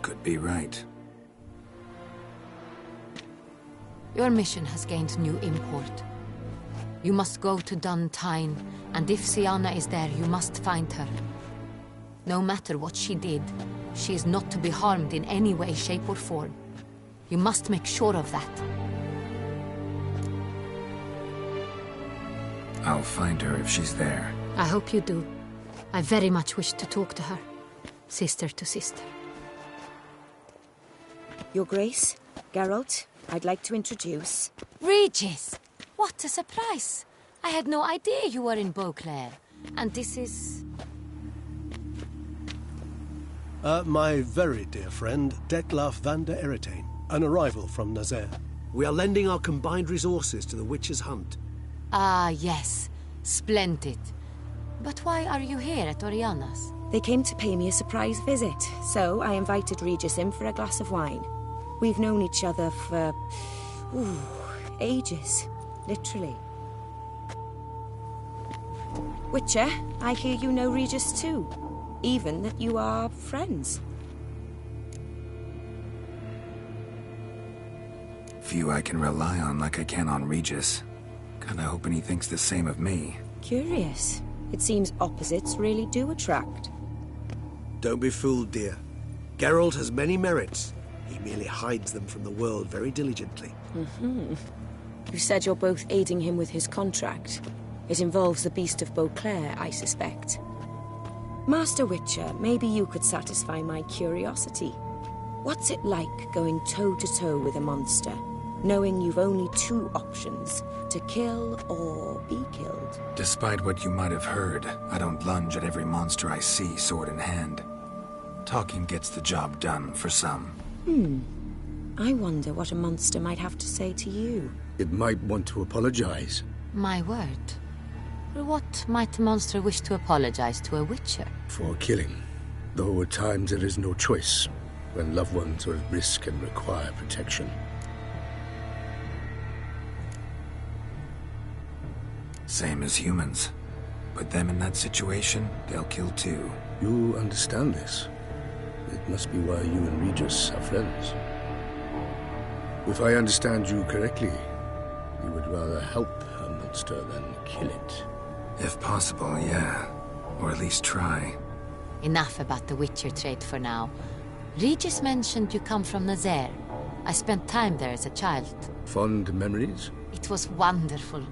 Could be right. Your mission has gained new import. You must go to Duntine, and if Siana is there, you must find her. No matter what she did, she is not to be harmed in any way, shape, or form. You must make sure of that. I'll find her if she's there. I hope you do. I very much wish to talk to her. Sister to sister. Your Grace, Geralt, I'd like to introduce... Regis! What a surprise! I had no idea you were in Beauclair. And this is... My very dear friend, Detlaf van der Eretain, an arrival from Nazaire. We are lending our combined resources to the Witch's Hunt. Ah, yes. Splendid. But why are you here at Oriana's? They came to pay me a surprise visit, so I invited Regis in for a glass of wine. We've known each other for... ages. Literally. Witcher, I hear you know Regis too. Even that you are friends. Few I can rely on like I can on Regis. Kinda hoping he thinks the same of me. Curious. It seems opposites really do attract. Don't be fooled, dear. Geralt has many merits. He merely hides them from the world very diligently. You said you're both aiding him with his contract. It involves the Beast of Beauclair, I suspect. Master Witcher, maybe you could satisfy my curiosity. What's it like going toe-to-toe with a monster, knowing you've only two options, to kill or be killed? Despite what you might have heard, I don't lunge at every monster I see sword in hand. Talking gets the job done for some. I wonder what a monster might have to say to you. It might want to apologize. My word. What might a monster wish to apologize to a witcher? For killing. Though at times there is no choice, when loved ones are at risk and require protection. Same as humans. Put them in that situation, they'll kill too. You understand this. It must be why you and Regis are friends. If I understand you correctly, you would rather help a monster than kill it. If possible, yeah. Or at least try. Enough about the Witcher trade for now. Regis mentioned you come from Nazaire. I spent time there as a child. Fond memories? It was wonderful.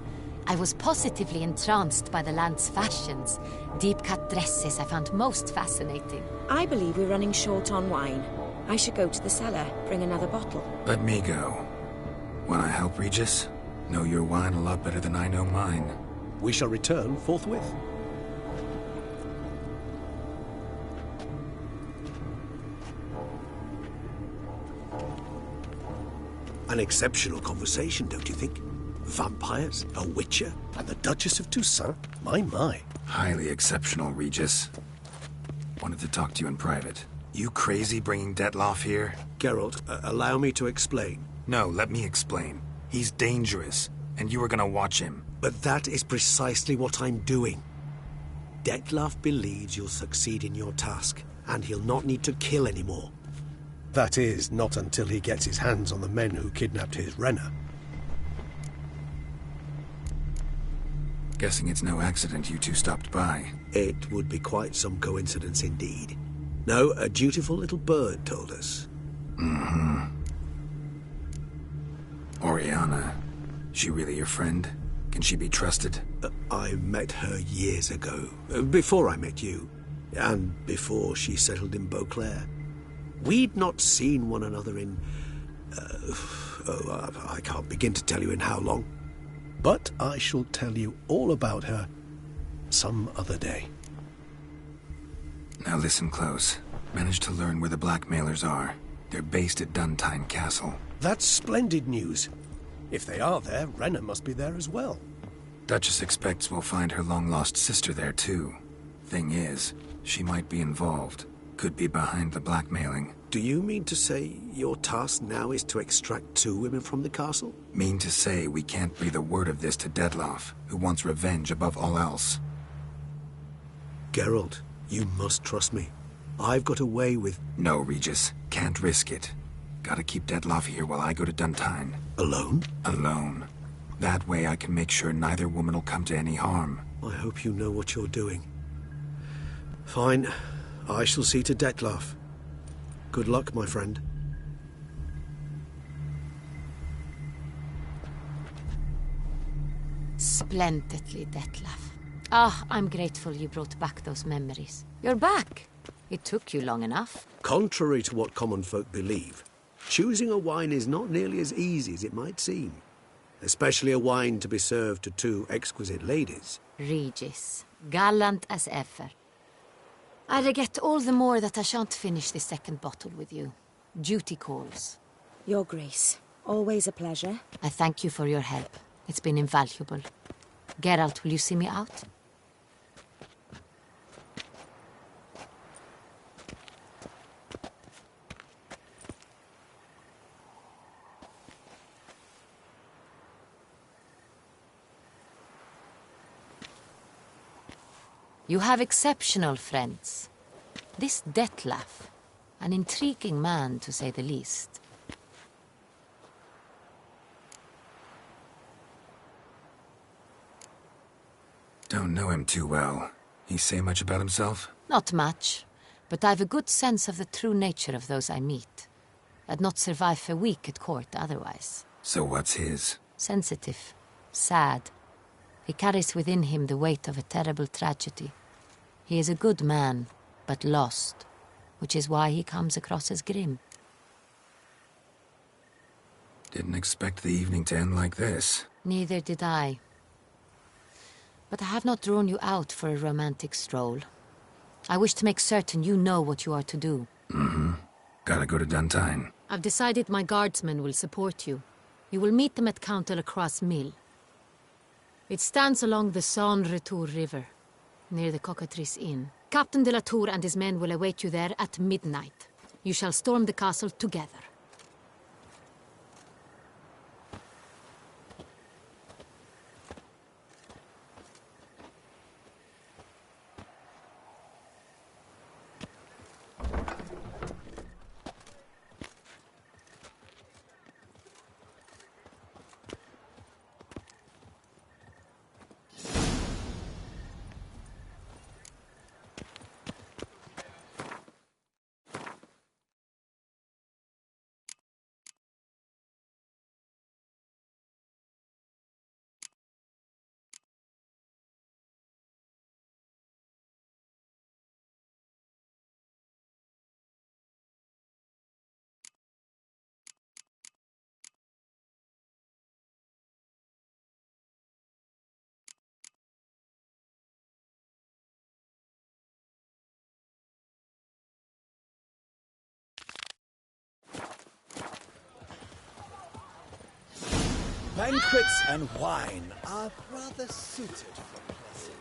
I was positively entranced by the land's fashions. Deep-cut dresses I found most fascinating. I believe we're running short on wine. I should go to the cellar, bring another bottle. Let me go. Wanna help, Regis? Know your wine a lot better than I know mine. We shall return forthwith. An exceptional conversation, don't you think? Vampires, a witcher, and the Duchess of Toussaint? My. Highly exceptional, Regis. Wanted to talk to you in private. You crazy bringing Detlaf here? Geralt, allow me to explain. No, let me explain. He's dangerous, and you were gonna watch him. But that is precisely what I'm doing. Detlaf believes you'll succeed in your task, and he'll not need to kill anymore. That is, not until he gets his hands on the men who kidnapped his Renner. Guessing it's no accident you two stopped by. It would be quite some coincidence indeed. No, a dutiful little bird told us. Oriana. She really your friend? Can she be trusted? I met her years ago. Before I met you. And before she settled in Beauclair. We'd not seen one another in I can't begin to tell you in how long. But I shall tell you all about her some other day. Now listen close. Managed to learn where the blackmailers are. They're based at Duntine Castle. That's splendid news. If they are there, Renna must be there as well. Duchess expects we'll find her long-lost sister there, too. Thing is, she might be involved. Could be behind the blackmailing. Do you mean to say your task now is to extract 2 women from the castle? Mean to say we can't breathe a word of this to Dettlaff, who wants revenge above all else. Geralt, you must trust me. I've got away with... No, Regis. Can't risk it. Gotta keep Dettlaff here while I go to Duntine. Alone? Alone. That way I can make sure neither woman will come to any harm. I hope you know what you're doing. Fine. I shall see to Dettlaff. Good luck, my friend. Splendidly, Dettlaff. Ah, I'm grateful you brought back those memories. You're back. It took you long enough. Contrary to what common folk believe, choosing a wine is not nearly as easy as it might seem. Especially a wine to be served to 2 exquisite ladies. Regis, gallant as ever. I regret all the more that I shan't finish the 2nd bottle with you. Duty calls. Your Grace, always a pleasure. I thank you for your help. It's been invaluable. Geralt, will you see me out? You have exceptional friends. This Dettlaff, an intriguing man to say the least. Don't know him too well. He say much about himself? Not much, but I've a good sense of the true nature of those I meet. I'd not survive a week at court otherwise. So what's his? Sensitive, sad. He carries within him the weight of a terrible tragedy. He is a good man, but lost, which is why he comes across as grim. Didn't expect the evening to end like this. Neither did I. But I have not drawn you out for a romantic stroll. I wish to make certain you know what you are to do. Mm-hmm. Gotta go to Duntine. I've decided my guardsmen will support you. You will meet them at Count Delacroix's mill. It stands along the Saône-Retour River, near the Cockatrice Inn. Captain de la Tour and his men will await you there at midnight. You shall storm the castle together. Banquets and wine are rather suited for pleasant.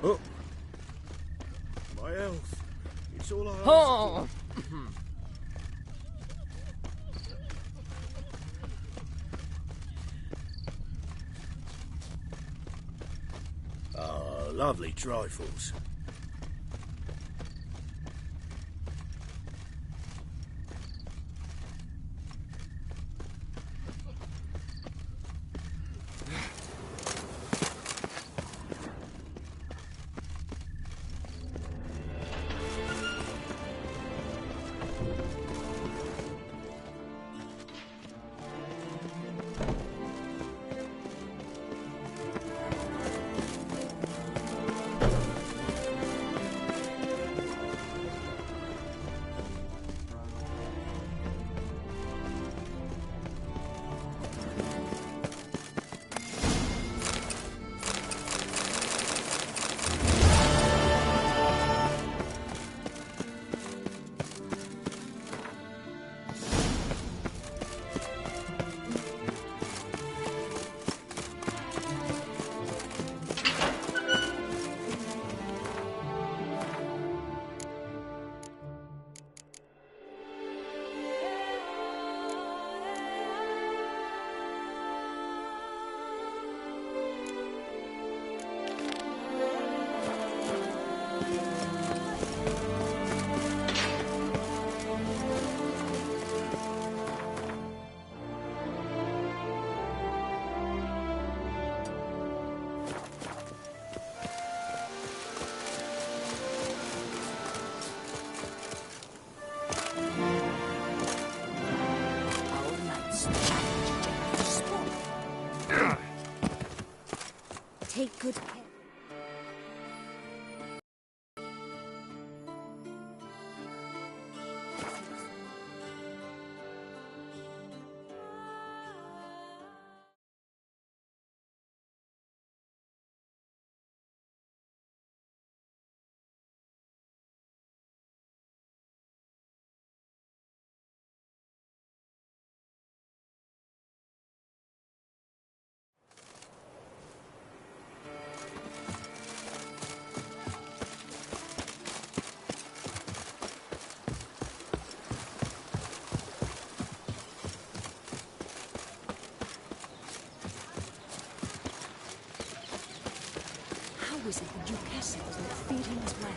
Oh. My health. It's all I ask. Oh! Ah, lovely trifles. Take good care. How is it the Duchess was not feeding as well?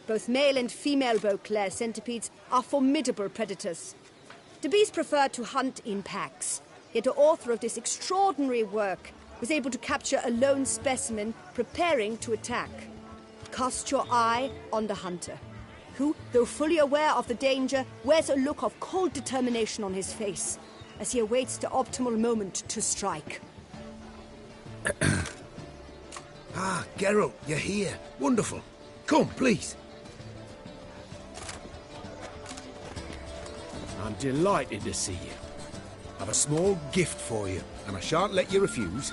Both male and female Beauclair centipedes are formidable predators. The bees prefer to hunt in packs, yet the author of this extraordinary work was able to capture a lone specimen preparing to attack. Cast your eye on the hunter, who, though fully aware of the danger, wears a look of cold determination on his face as he awaits the optimal moment to strike. Ah, Geralt, you're here. Wonderful. Come, please. I'm delighted to see you. I've a small gift for you, and I shan't let you refuse.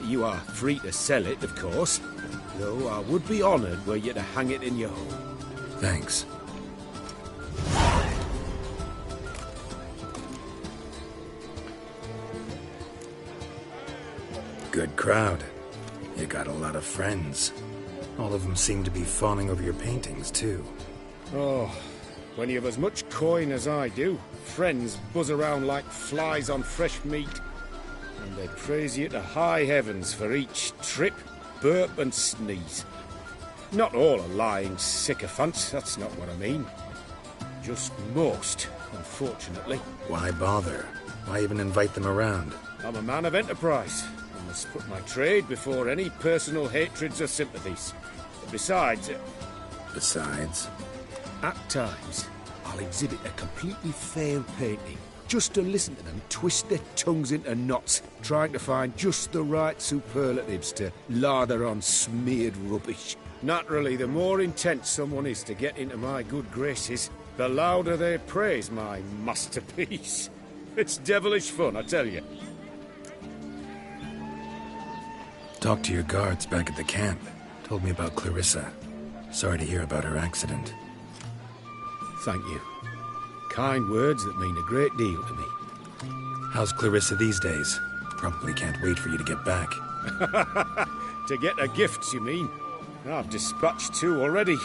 You are free to sell it, of course, though I would be honoured were you to hang it in your home. Thanks. Good crowd. You got a lot of friends. All of them seem to be fawning over your paintings, too. Oh, when you have as much coin as I do, friends buzz around like flies on fresh meat. And they praise you to high heavens for each trip, burp and sneeze. Not all are lying sycophants, that's not what I mean. Just most, unfortunately. Why bother? Why even invite them around? I'm a man of enterprise. I must put my trade before any personal hatreds or sympathies. Besides... Besides? At times, I'll exhibit a completely failed painting, just to listen to them twist their tongues into knots, trying to find just the right superlatives to lather on smeared rubbish. Naturally, the more intent someone is to get into my good graces, the louder they praise my masterpiece. It's devilish fun, I tell you. talked to your guards back at the camp. Told me about Clarissa. Sorry to hear about her accident. Thank you. Kind words that mean a great deal to me. How's Clarissa these days? Probably can't wait for you to get back. To get her gifts, you mean? I've dispatched 2 already.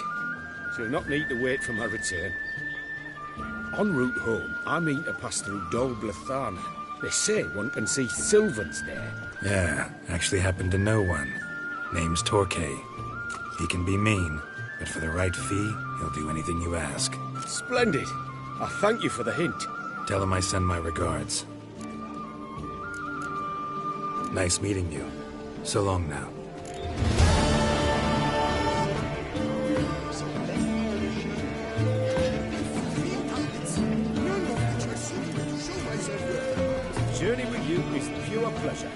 She'll not need to wait for my return. En route home, I mean to pass through Dol Blathan. They say one can see Sylvans there. Yeah, actually happen to know one. Name's Torquay. He can be mean, but for the right fee, he'll do anything you ask. Splendid. I thank you for the hint. Tell him I send my regards. Nice meeting you. So long now. Journey with you is pure pleasure.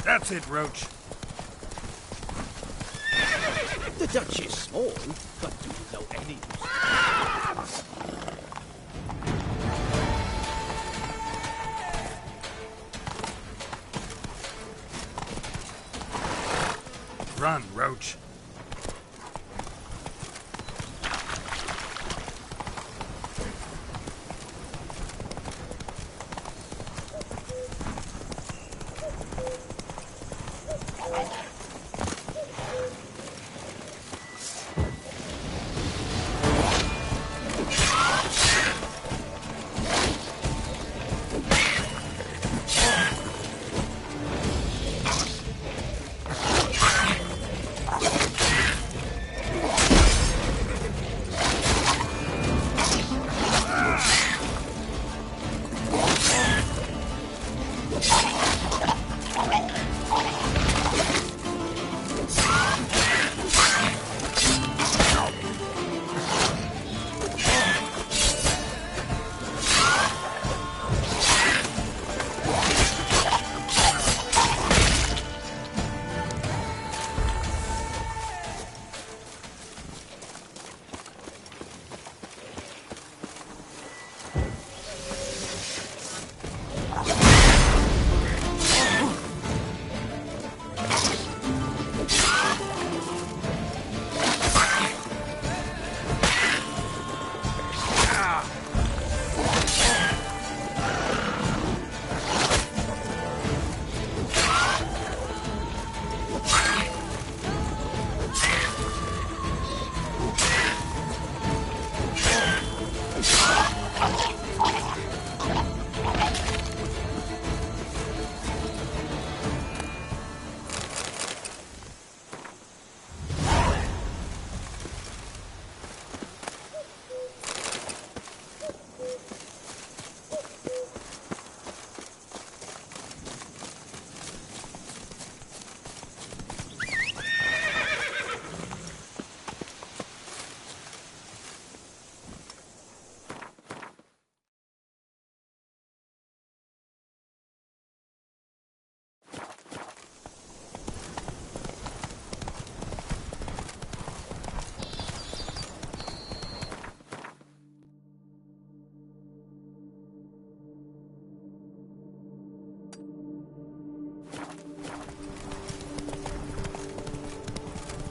That's it, Roach. The Dutch is small, but do you know any? Run, Roach.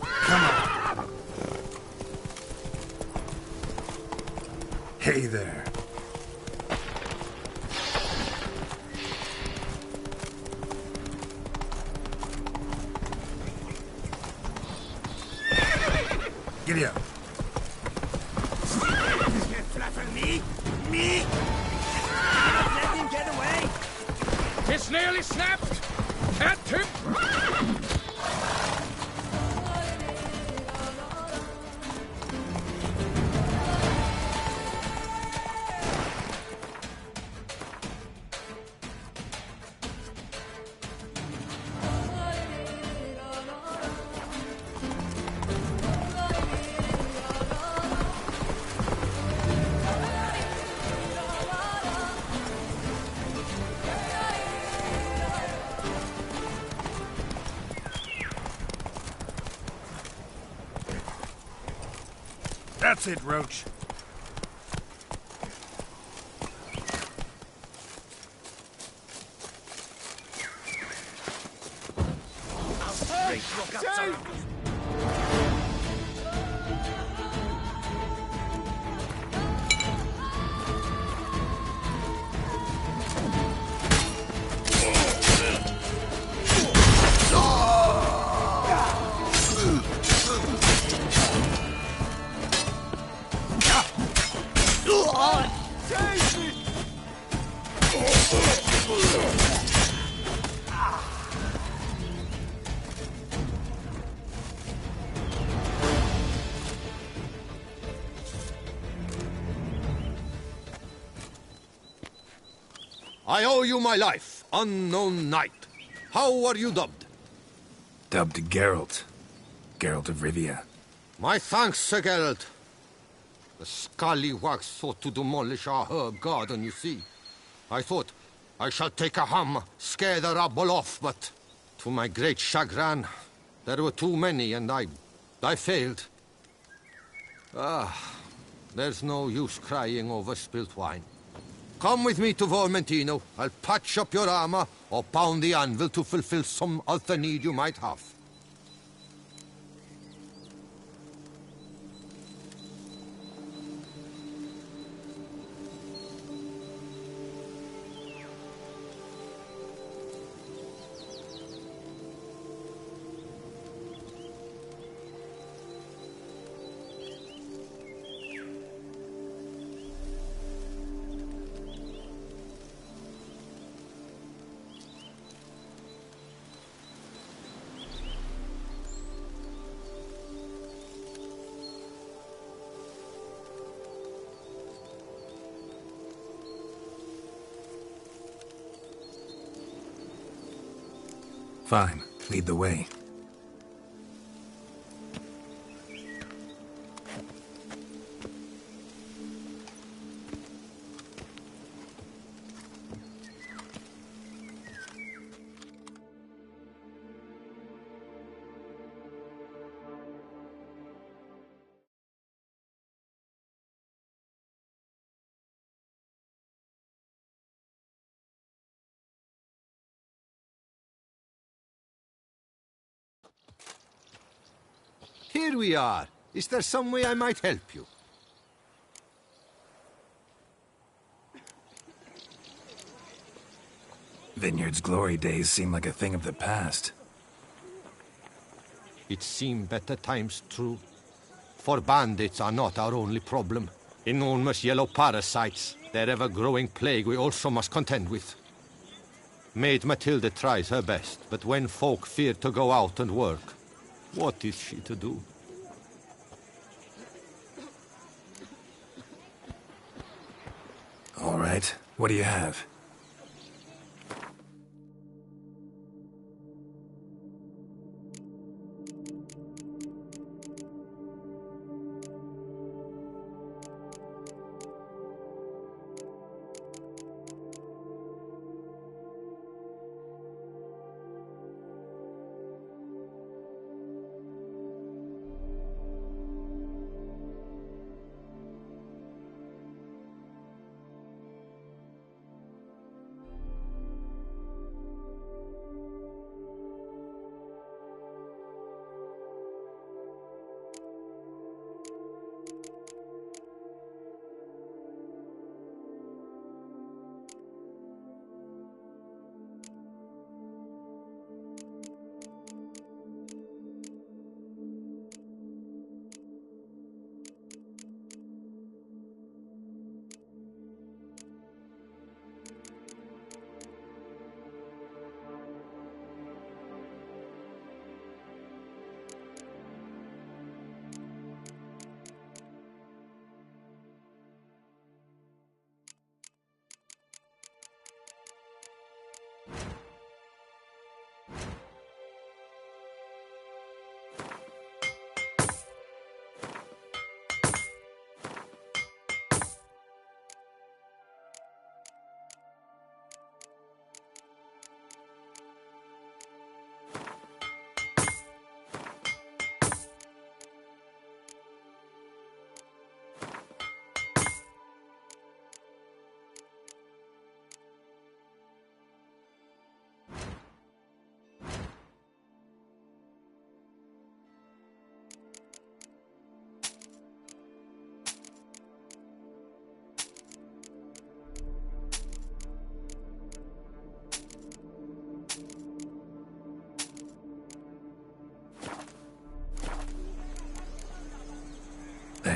Come on. Hey there. Giddy up. Can't flatter me! Me! Let him get away! It's nearly snapped! Can't tip! That's it, Roach. I owe you my life, unknown knight. How are you dubbed? Dubbed Geralt. Geralt of Rivia. My thanks, Sir Geralt. The scallywags sought to demolish our herb garden, you see. I thought, I shall take a hammer, scare the rabble off, but to my great chagrin, there were too many and I failed. There's no use crying over spilt wine. Come with me to Vermentino. I'll patch up your armor or pound the anvil to fulfill some other need you might have. Fine. Lead the way. Here we are. Is there some way I might help you? Vineyard's glory days seem like a thing of the past. It seemed better times, true. For bandits are not our only problem. Enormous yellow parasites, their ever-growing plague we also must contend with. Maid Matilda tries her best, but when folk fear to go out and work, what is she to do? All right. What do you have?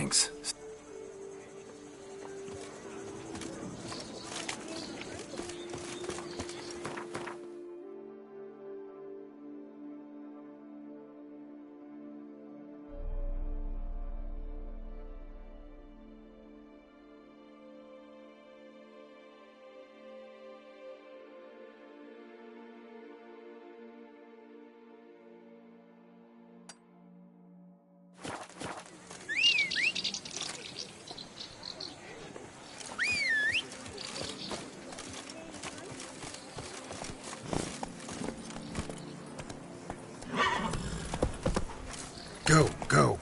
thanks. Go, go.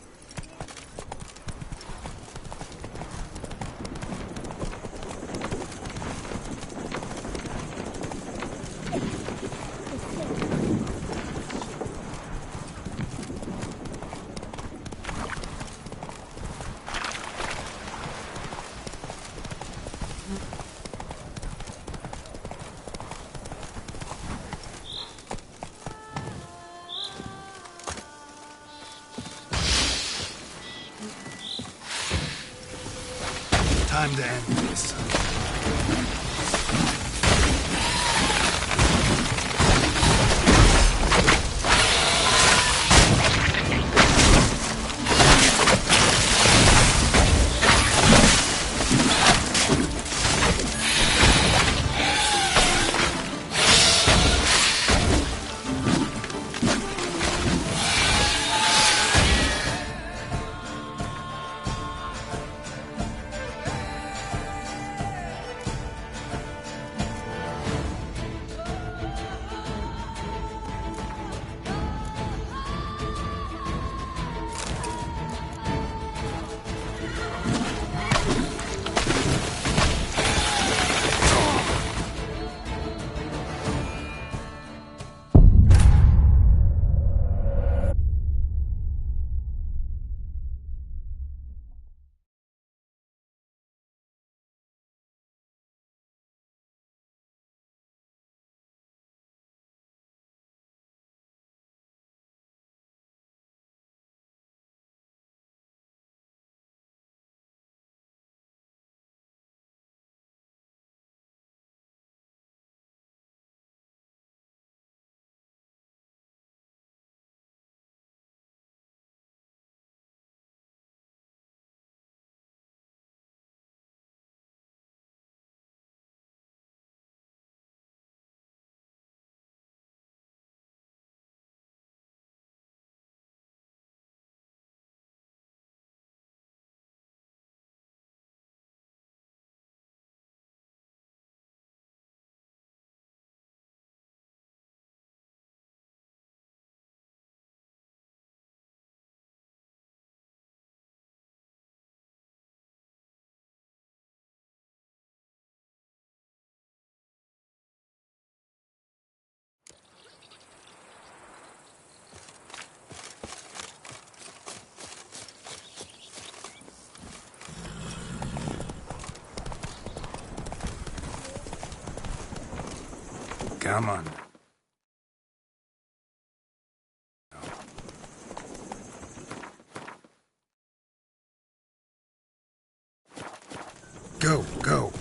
Time to end this. Come on. Go, go.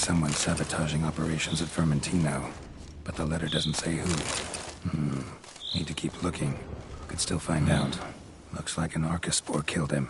someone's sabotaging operations at Vermentino, but the letter doesn't say who. Need to keep looking. Could still find out. Looks like an Arcaspore killed him.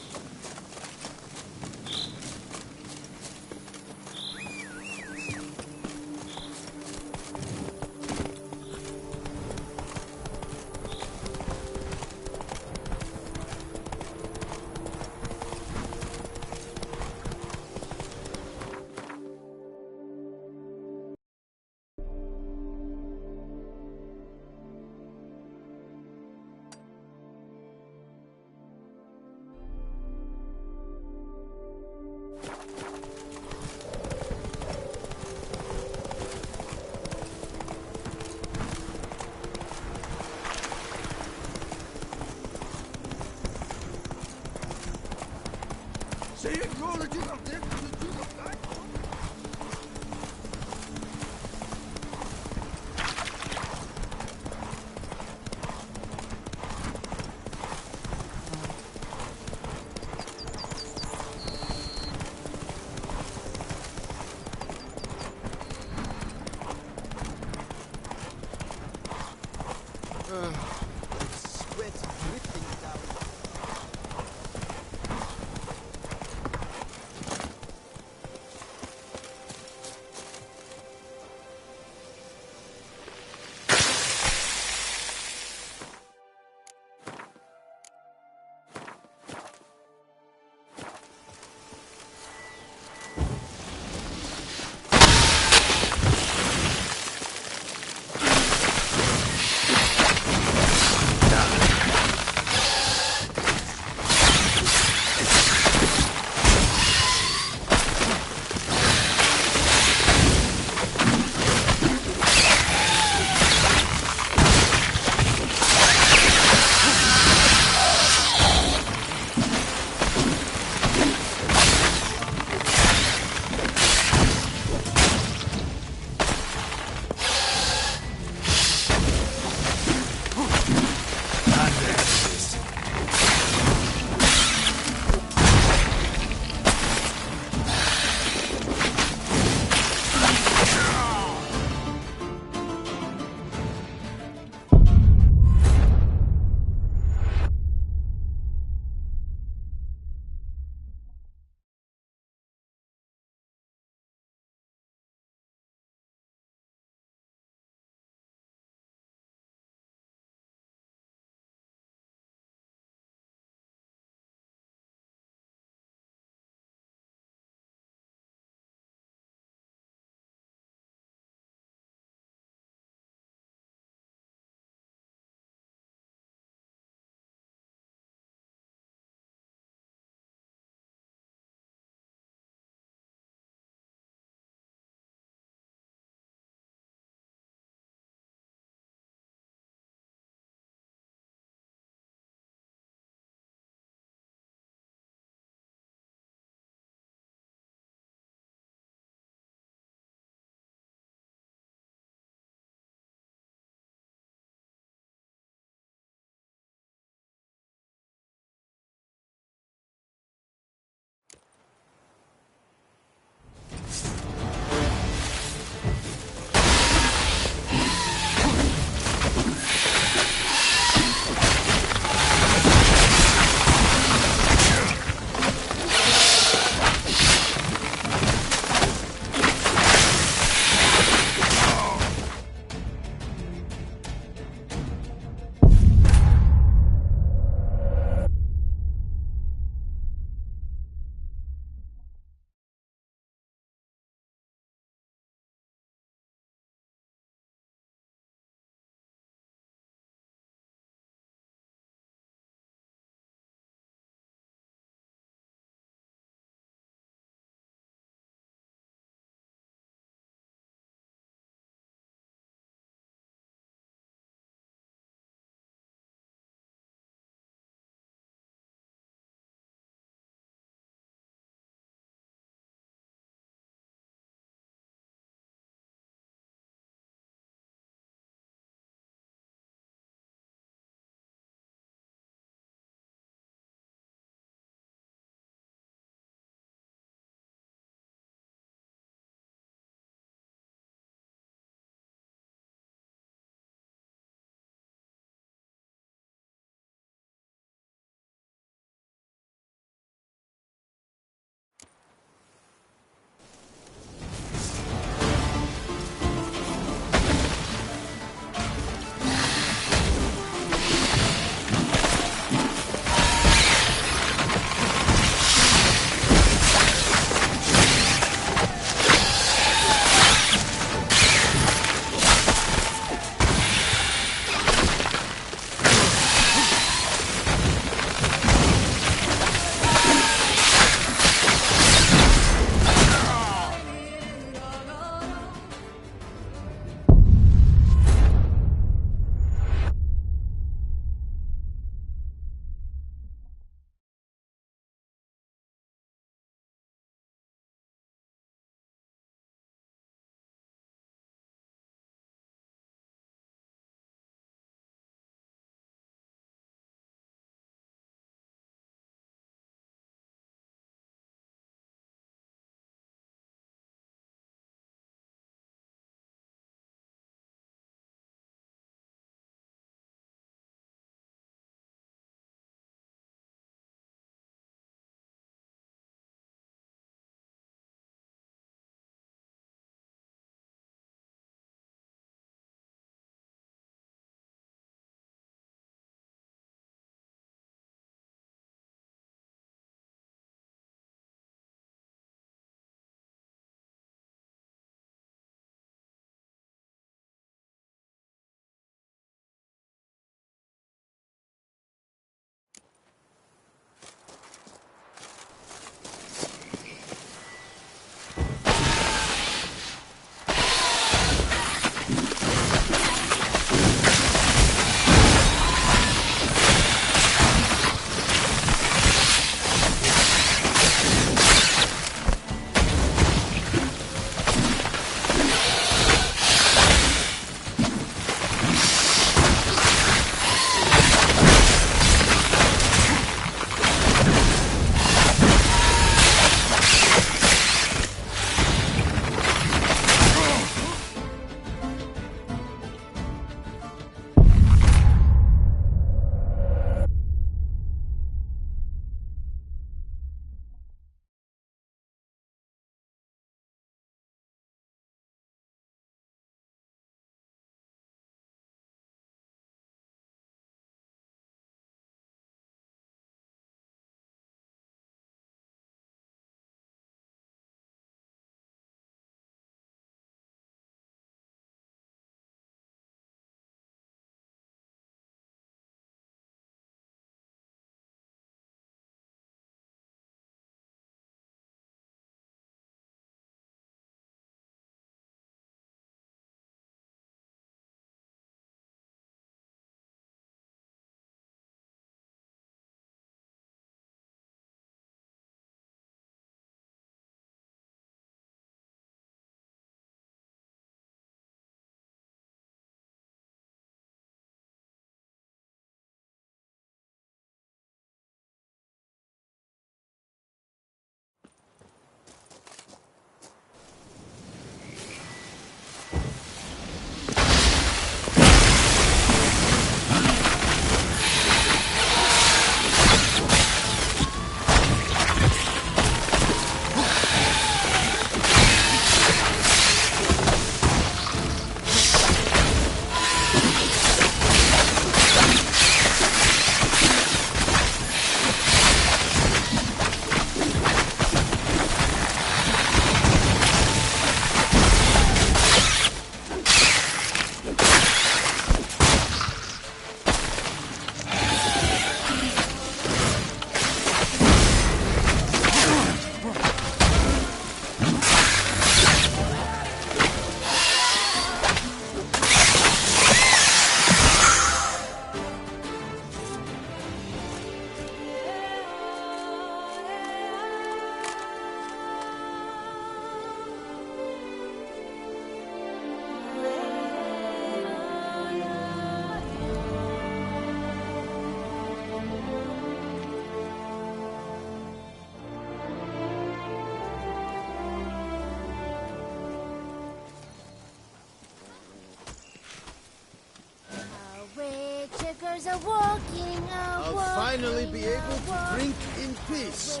Witchers are walking, I'll finally be able to drink in peace.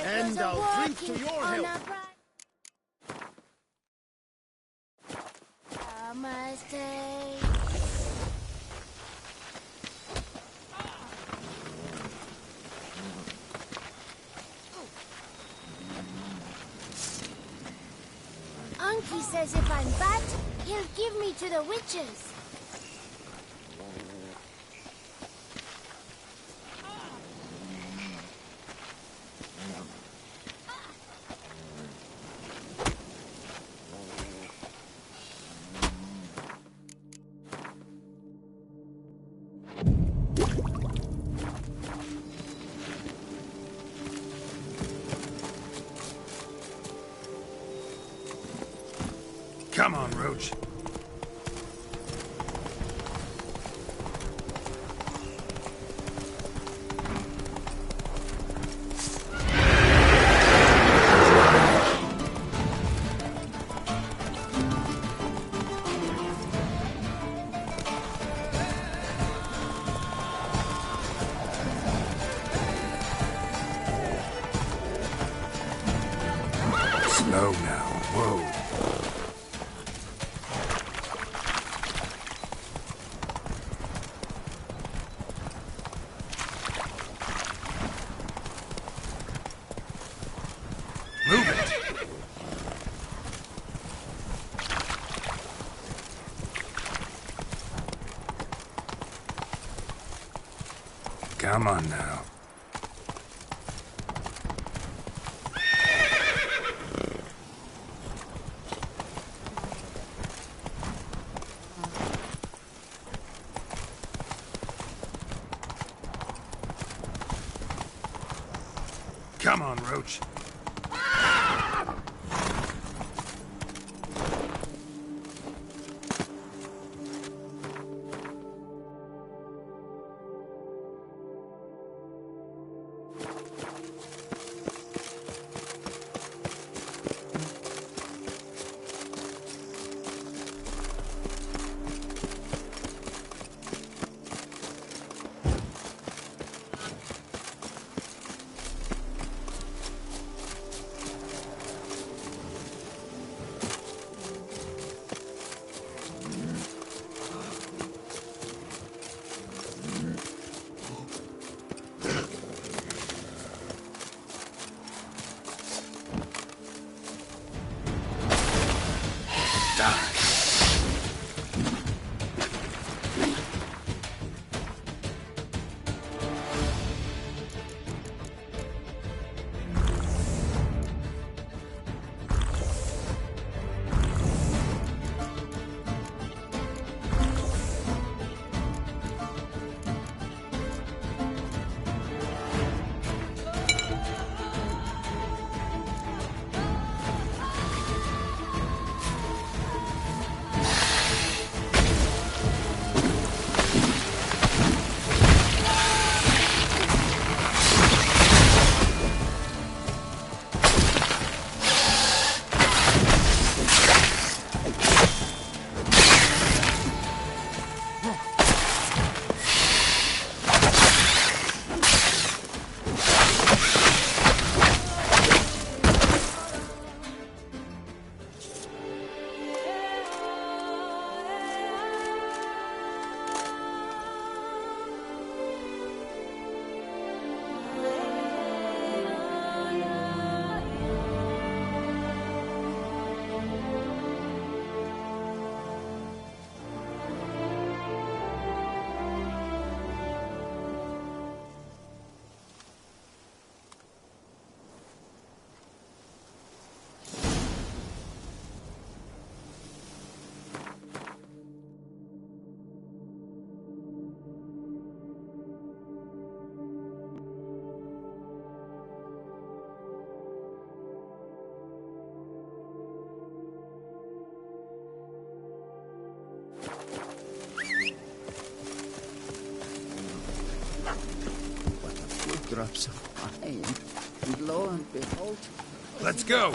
And I'll drink to your health. Unky says if I'm bad, he'll give me to the witches. Come on, Roach. Slow now. Whoa. Move it! Come on now. Come on, Roach. Drops of wine, and lo and behold... Let's go!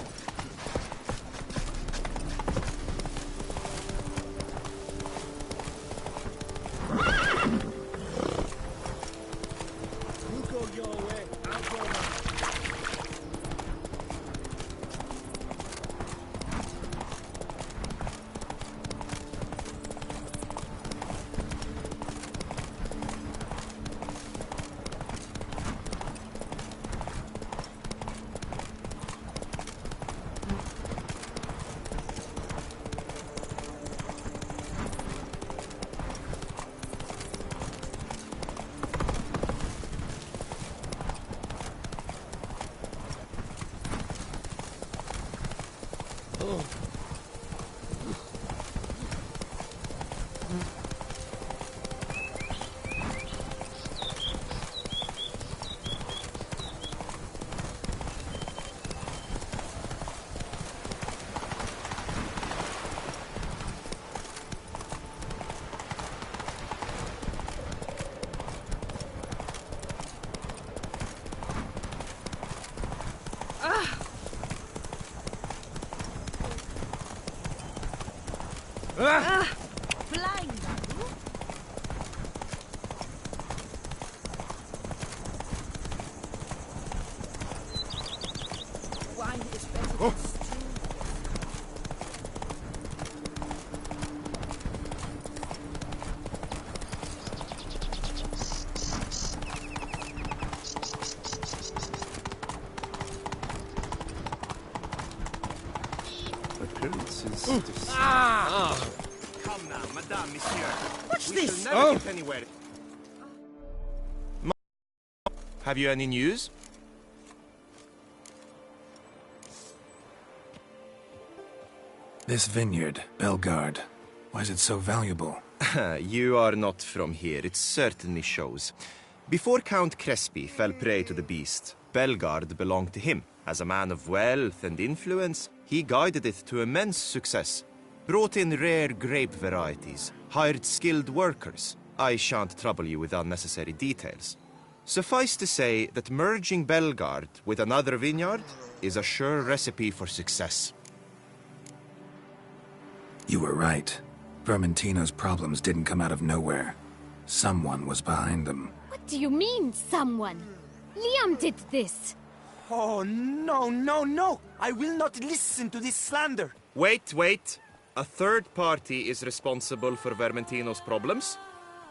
Blind! Wine is better than stew. Appearances. Come now, madame, monsieur. What's We this? shall never get anywhere. Have you any news? This vineyard, Belgard, why is it so valuable? You are not from here, it certainly shows. Before Count Crespi fell prey to the beast, Belgard belonged to him. As a man of wealth and influence, he guided it to immense success. Brought in rare grape varieties, hired skilled workers. I shan't trouble you with unnecessary details. Suffice to say that merging Belgard with another vineyard is a sure recipe for success. You were right. Vermentino's problems didn't come out of nowhere. Someone was behind them. What do you mean, someone? Liam did this. Oh, no, no, no! I will not listen to this slander! Wait. A third party is responsible for Vermentino's problems?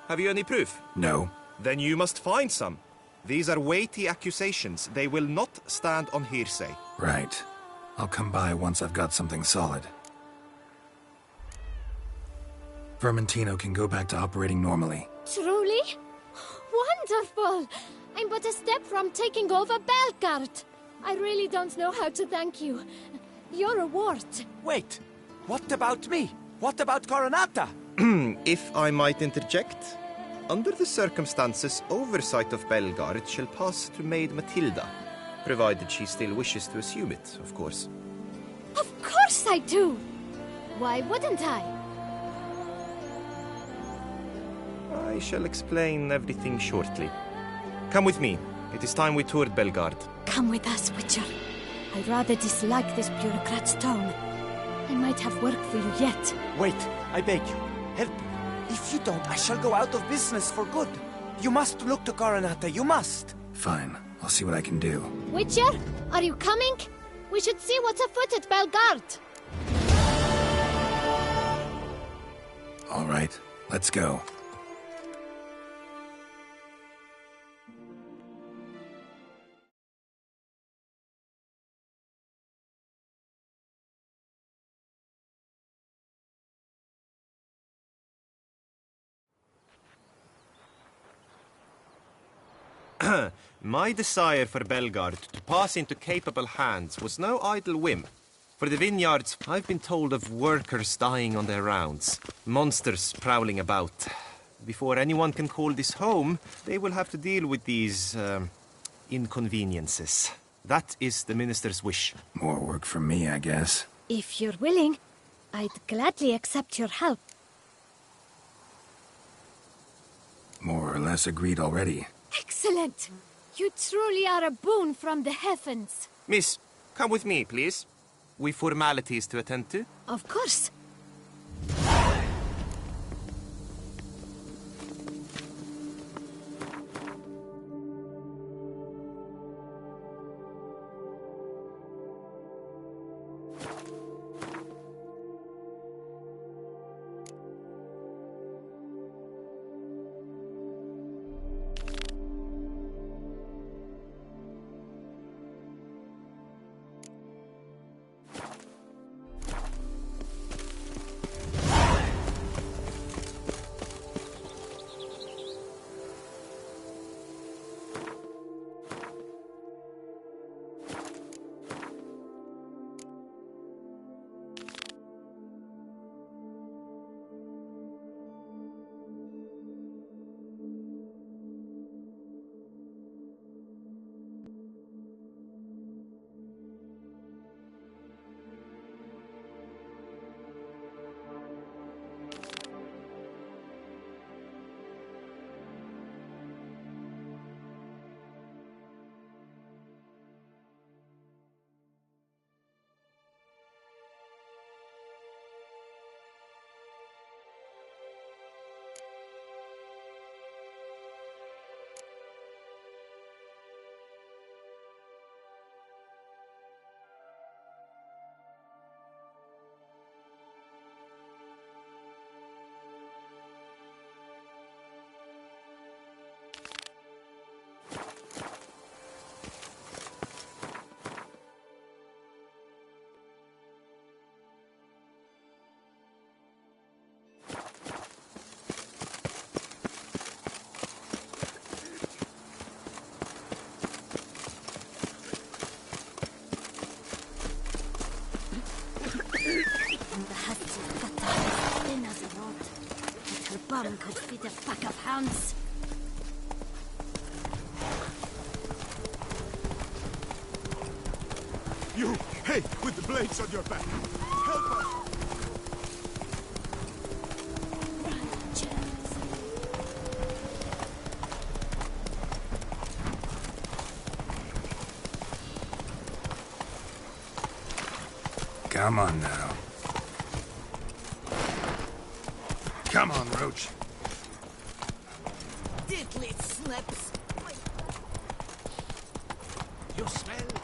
Have you any proof? No. Then you must find some. These are weighty accusations. They will not stand on hearsay. Right. I'll come by once I've got something solid. Vermentino can go back to operating normally. Truly? Wonderful! I'm but a step from taking over Belgard. I really don't know how to thank you. Your reward. Wait, what about me? What about Coronata? If I might interject, under the circumstances, oversight of Belgard shall pass to Maid Matilda, provided she still wishes to assume it, of course. Of course I do! Why wouldn't I? I shall explain everything shortly. Come with me. It is time we toured Belgard. Come with us, Witcher. I rather dislike this bureaucrat's tone. I might have work for you yet. Wait, I beg you. Help me. If you don't, I shall go out of business for good. You must look to Coronata, you must. Fine. I'll see what I can do. Witcher, are you coming? We should see what's afoot at Belgard. All right. Let's go. My desire for Belgard to pass into capable hands was no idle whim. For the vineyards, I've been told of workers dying on their rounds, monsters prowling about. Before anyone can call this home, they will have to deal with these, inconveniences. That is the minister's wish. More work for me, I guess. If you're willing, I'd gladly accept your help. More or less agreed already. Excellent! You truly are a boon from the heavens. Miss, come with me, please. We've formalities to attend to. Of course. One could fit a pack of hounds. You, hey, with the blades on your back. Help us! Come on now. Come on, Roach. Diddly slips. You smell that?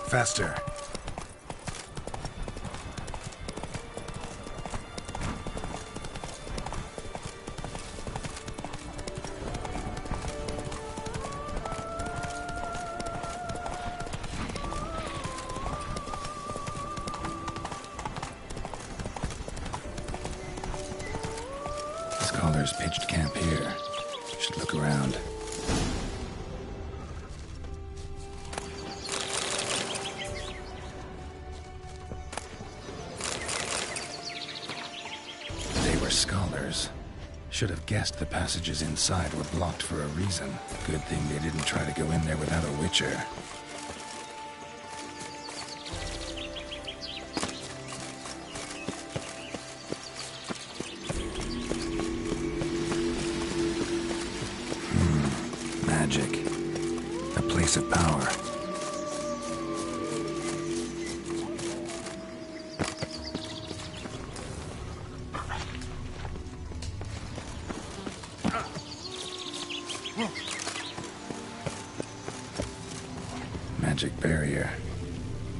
Faster. Scholars pitched camp here. Should look around. Scholars. Should have guessed the passages inside were blocked for a reason. Good thing they didn't try to go in there without a witcher. Magic. A place of power. Magic barrier.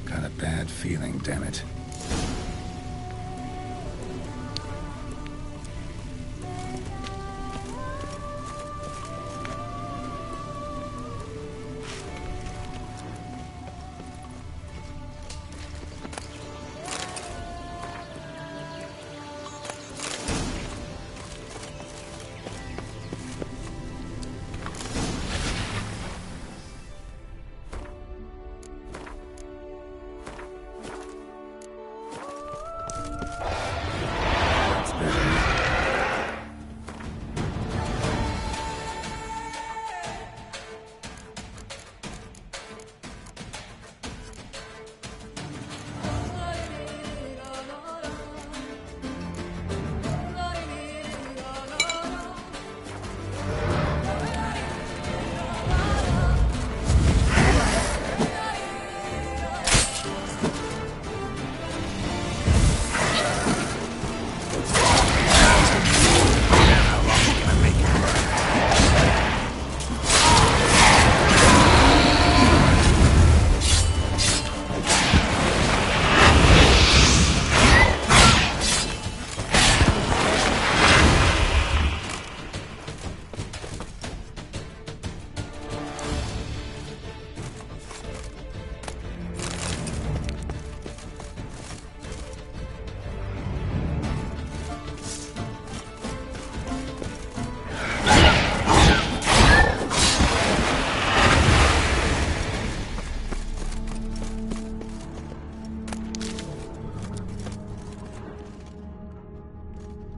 Got a bad feeling, damn it.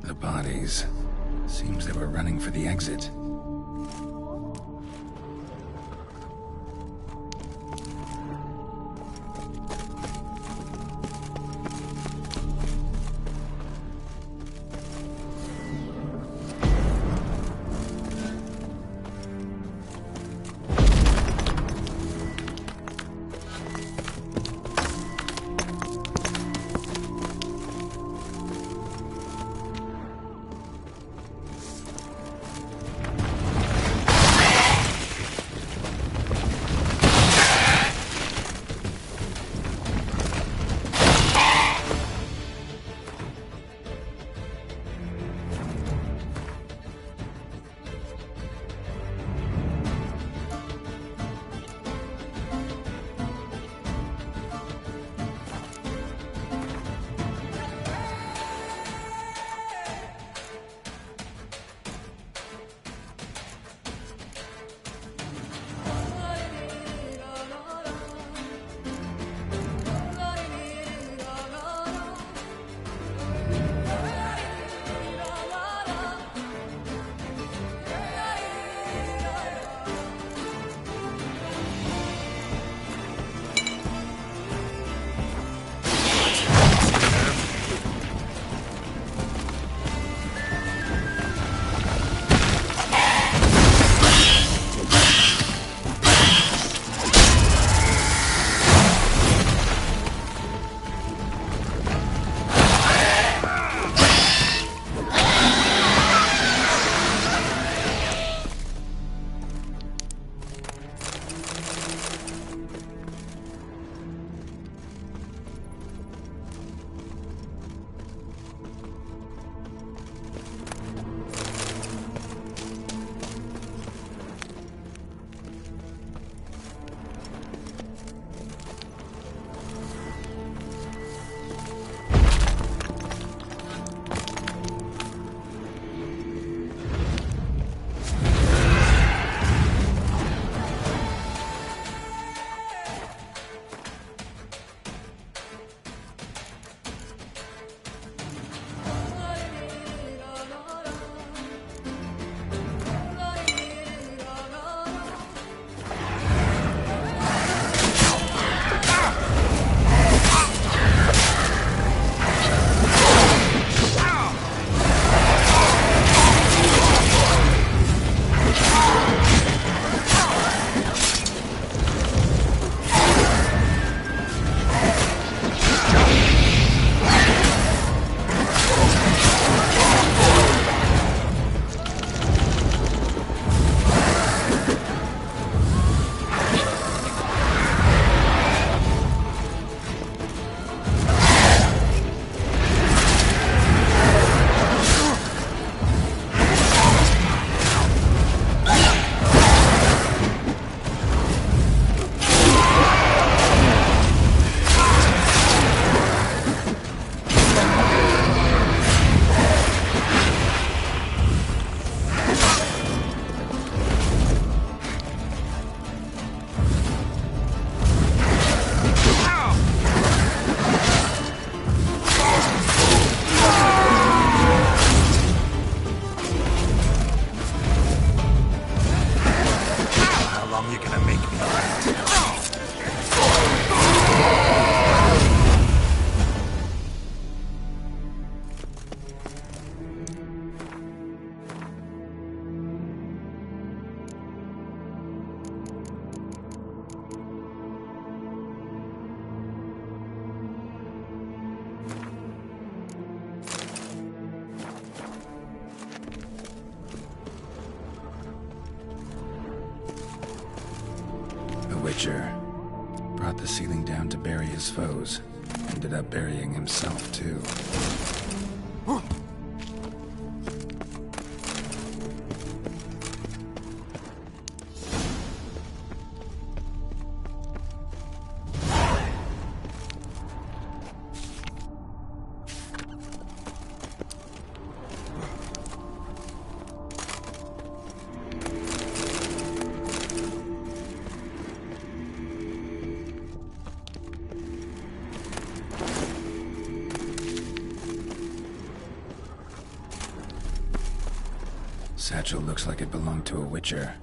The bodies. Seems they were running for the exit. Witcher. Brought the ceiling down to bury his foes. Ended up burying himself, too. Satchel looks like it belonged to a Witcher.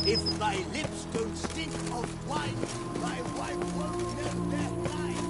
If thy lips don't stink of wine, thy wife won't know their life.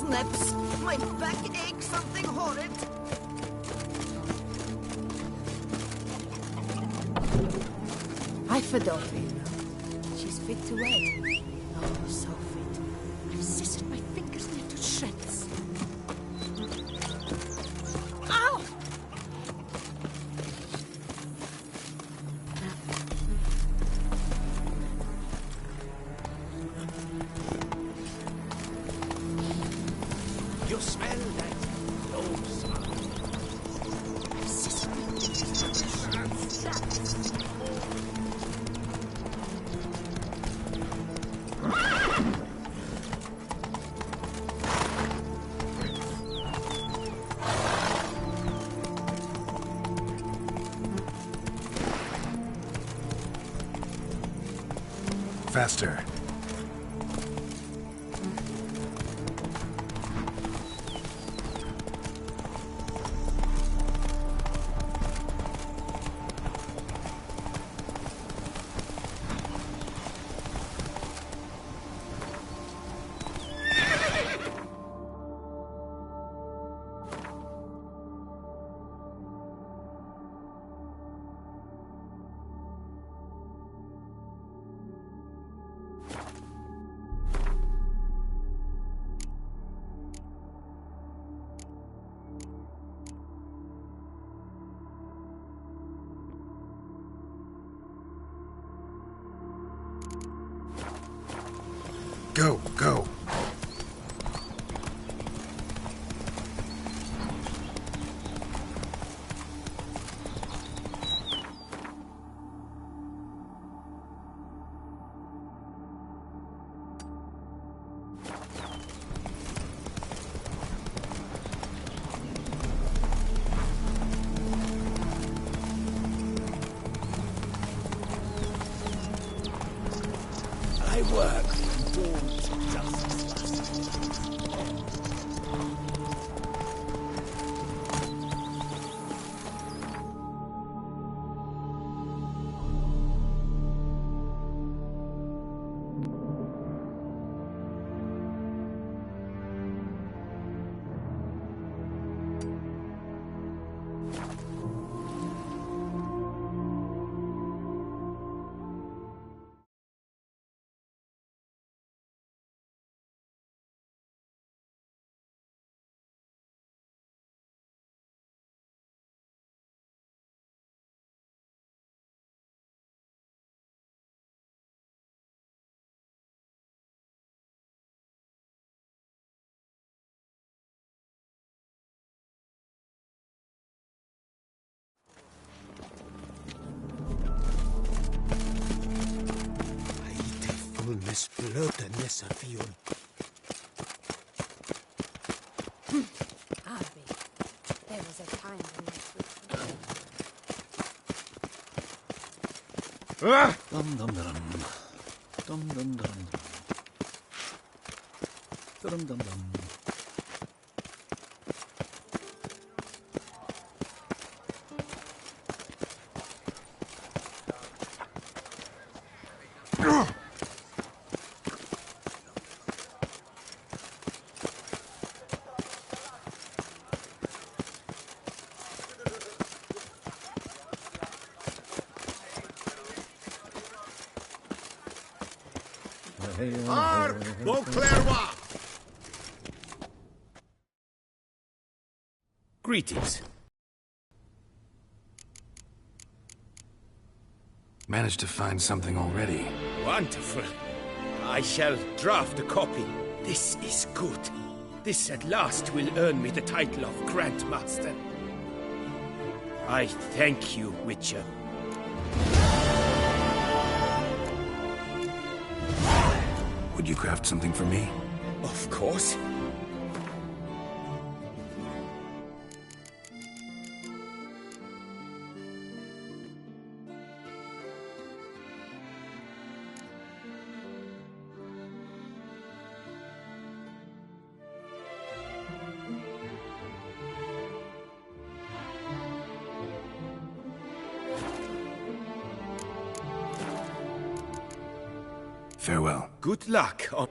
snaps. My back aches something horrid. I fedor She's fit to wed. Oh, so fit. I've scissored my fingers into shreds. Ow! You smell that close. I've scissored my fingers into shreds. Faster. Go, go. I work Swords&ssas. Fullness blöta nessa fiol. Harvey, there was a time when Dum dum dum. Dum dum dum. Dum dum dum. Arc, Beauclerc! Greetings. Managed to find something already. Wonderful. I shall draft a copy. This is good. This at last will earn me the title of Grandmaster. I thank you, Witcher. Would you craft something for me? Of course. Farewell. Good luck on...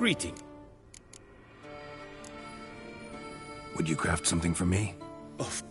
greeting. Would you craft something for me? Of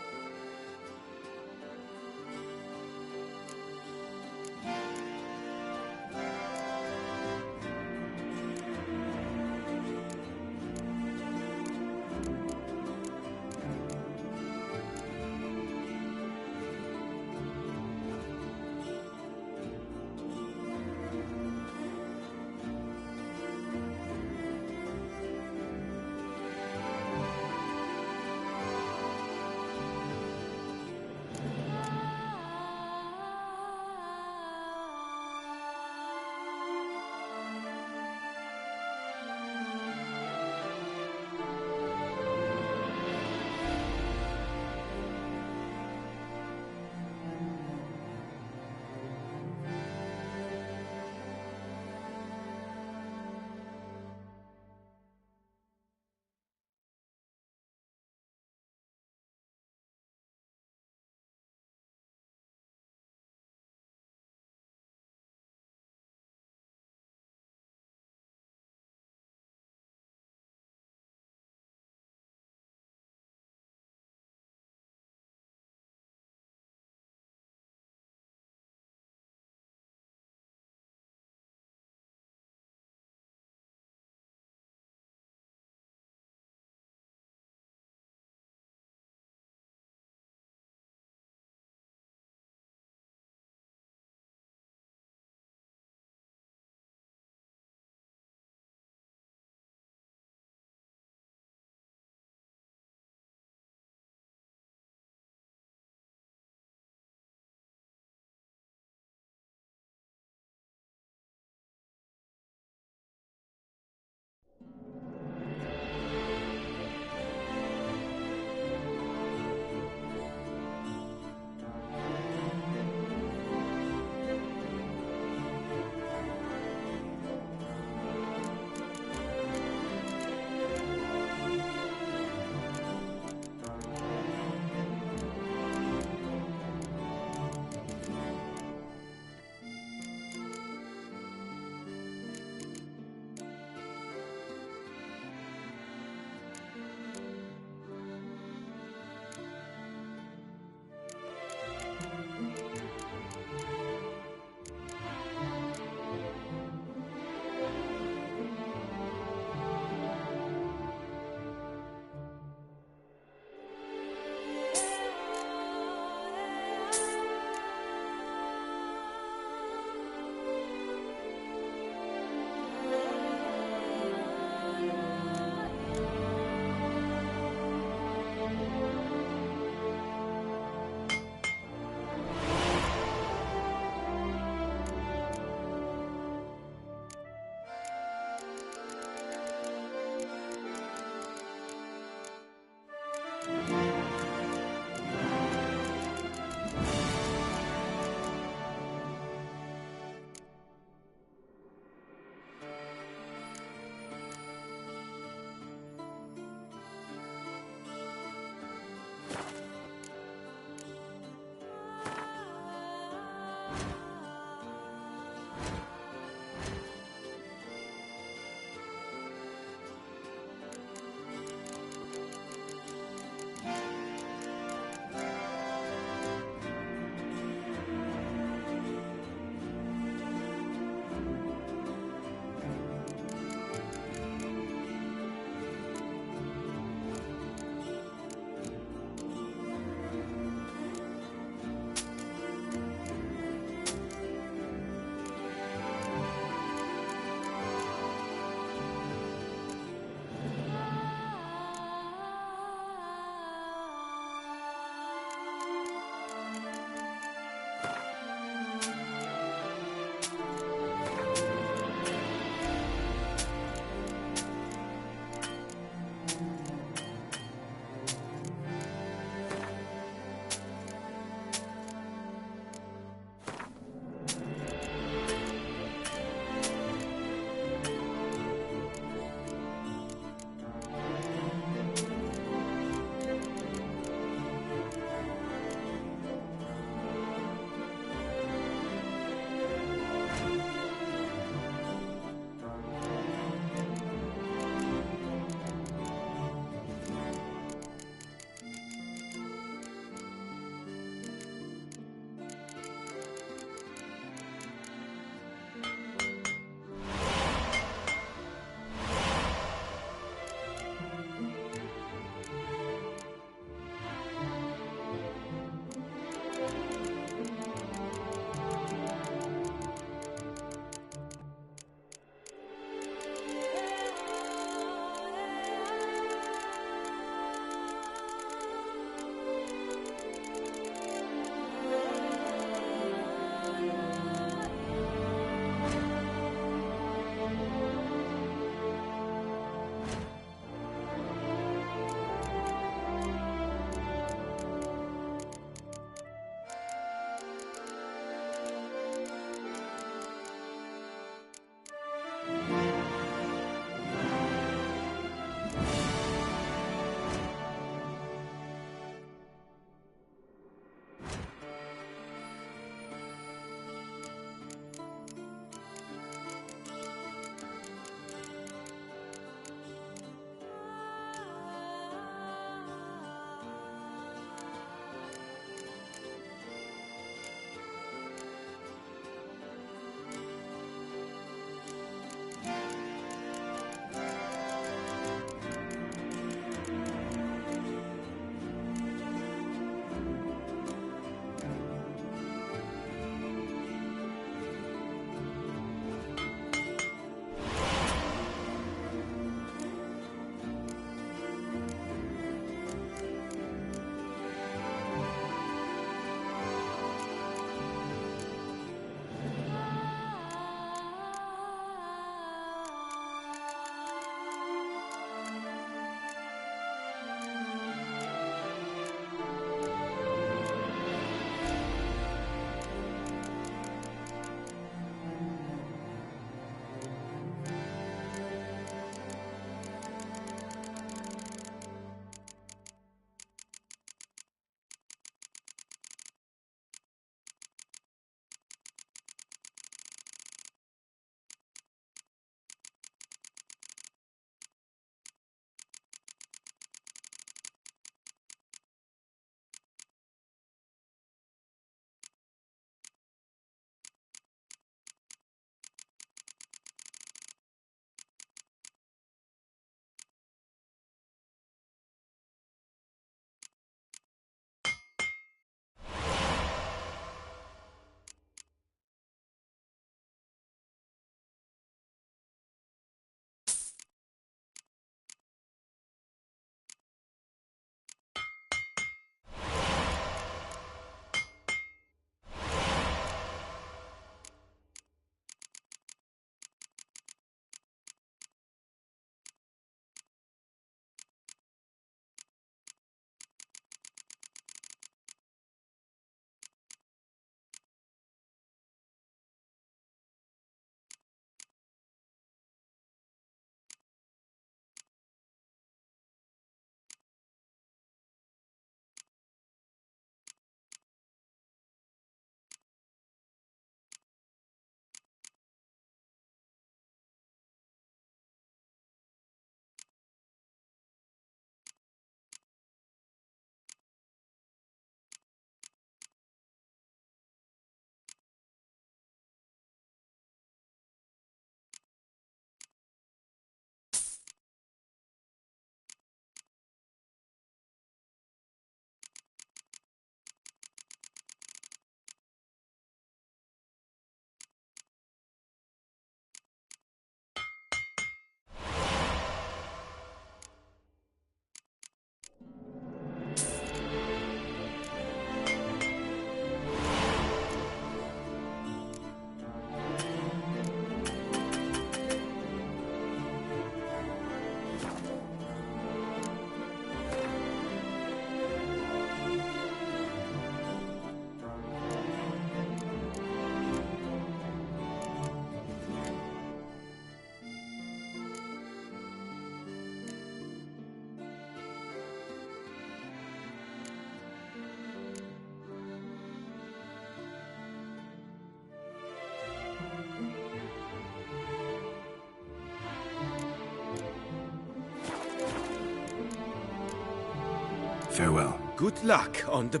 Farewell. Good luck on the...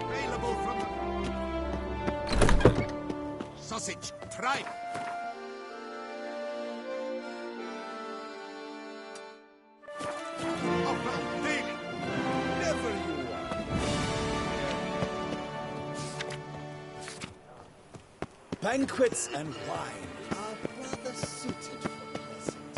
Available from the... Sausage, tripe. Oh, well, David. Never you are. Banquets and wine. Are rather suited for present.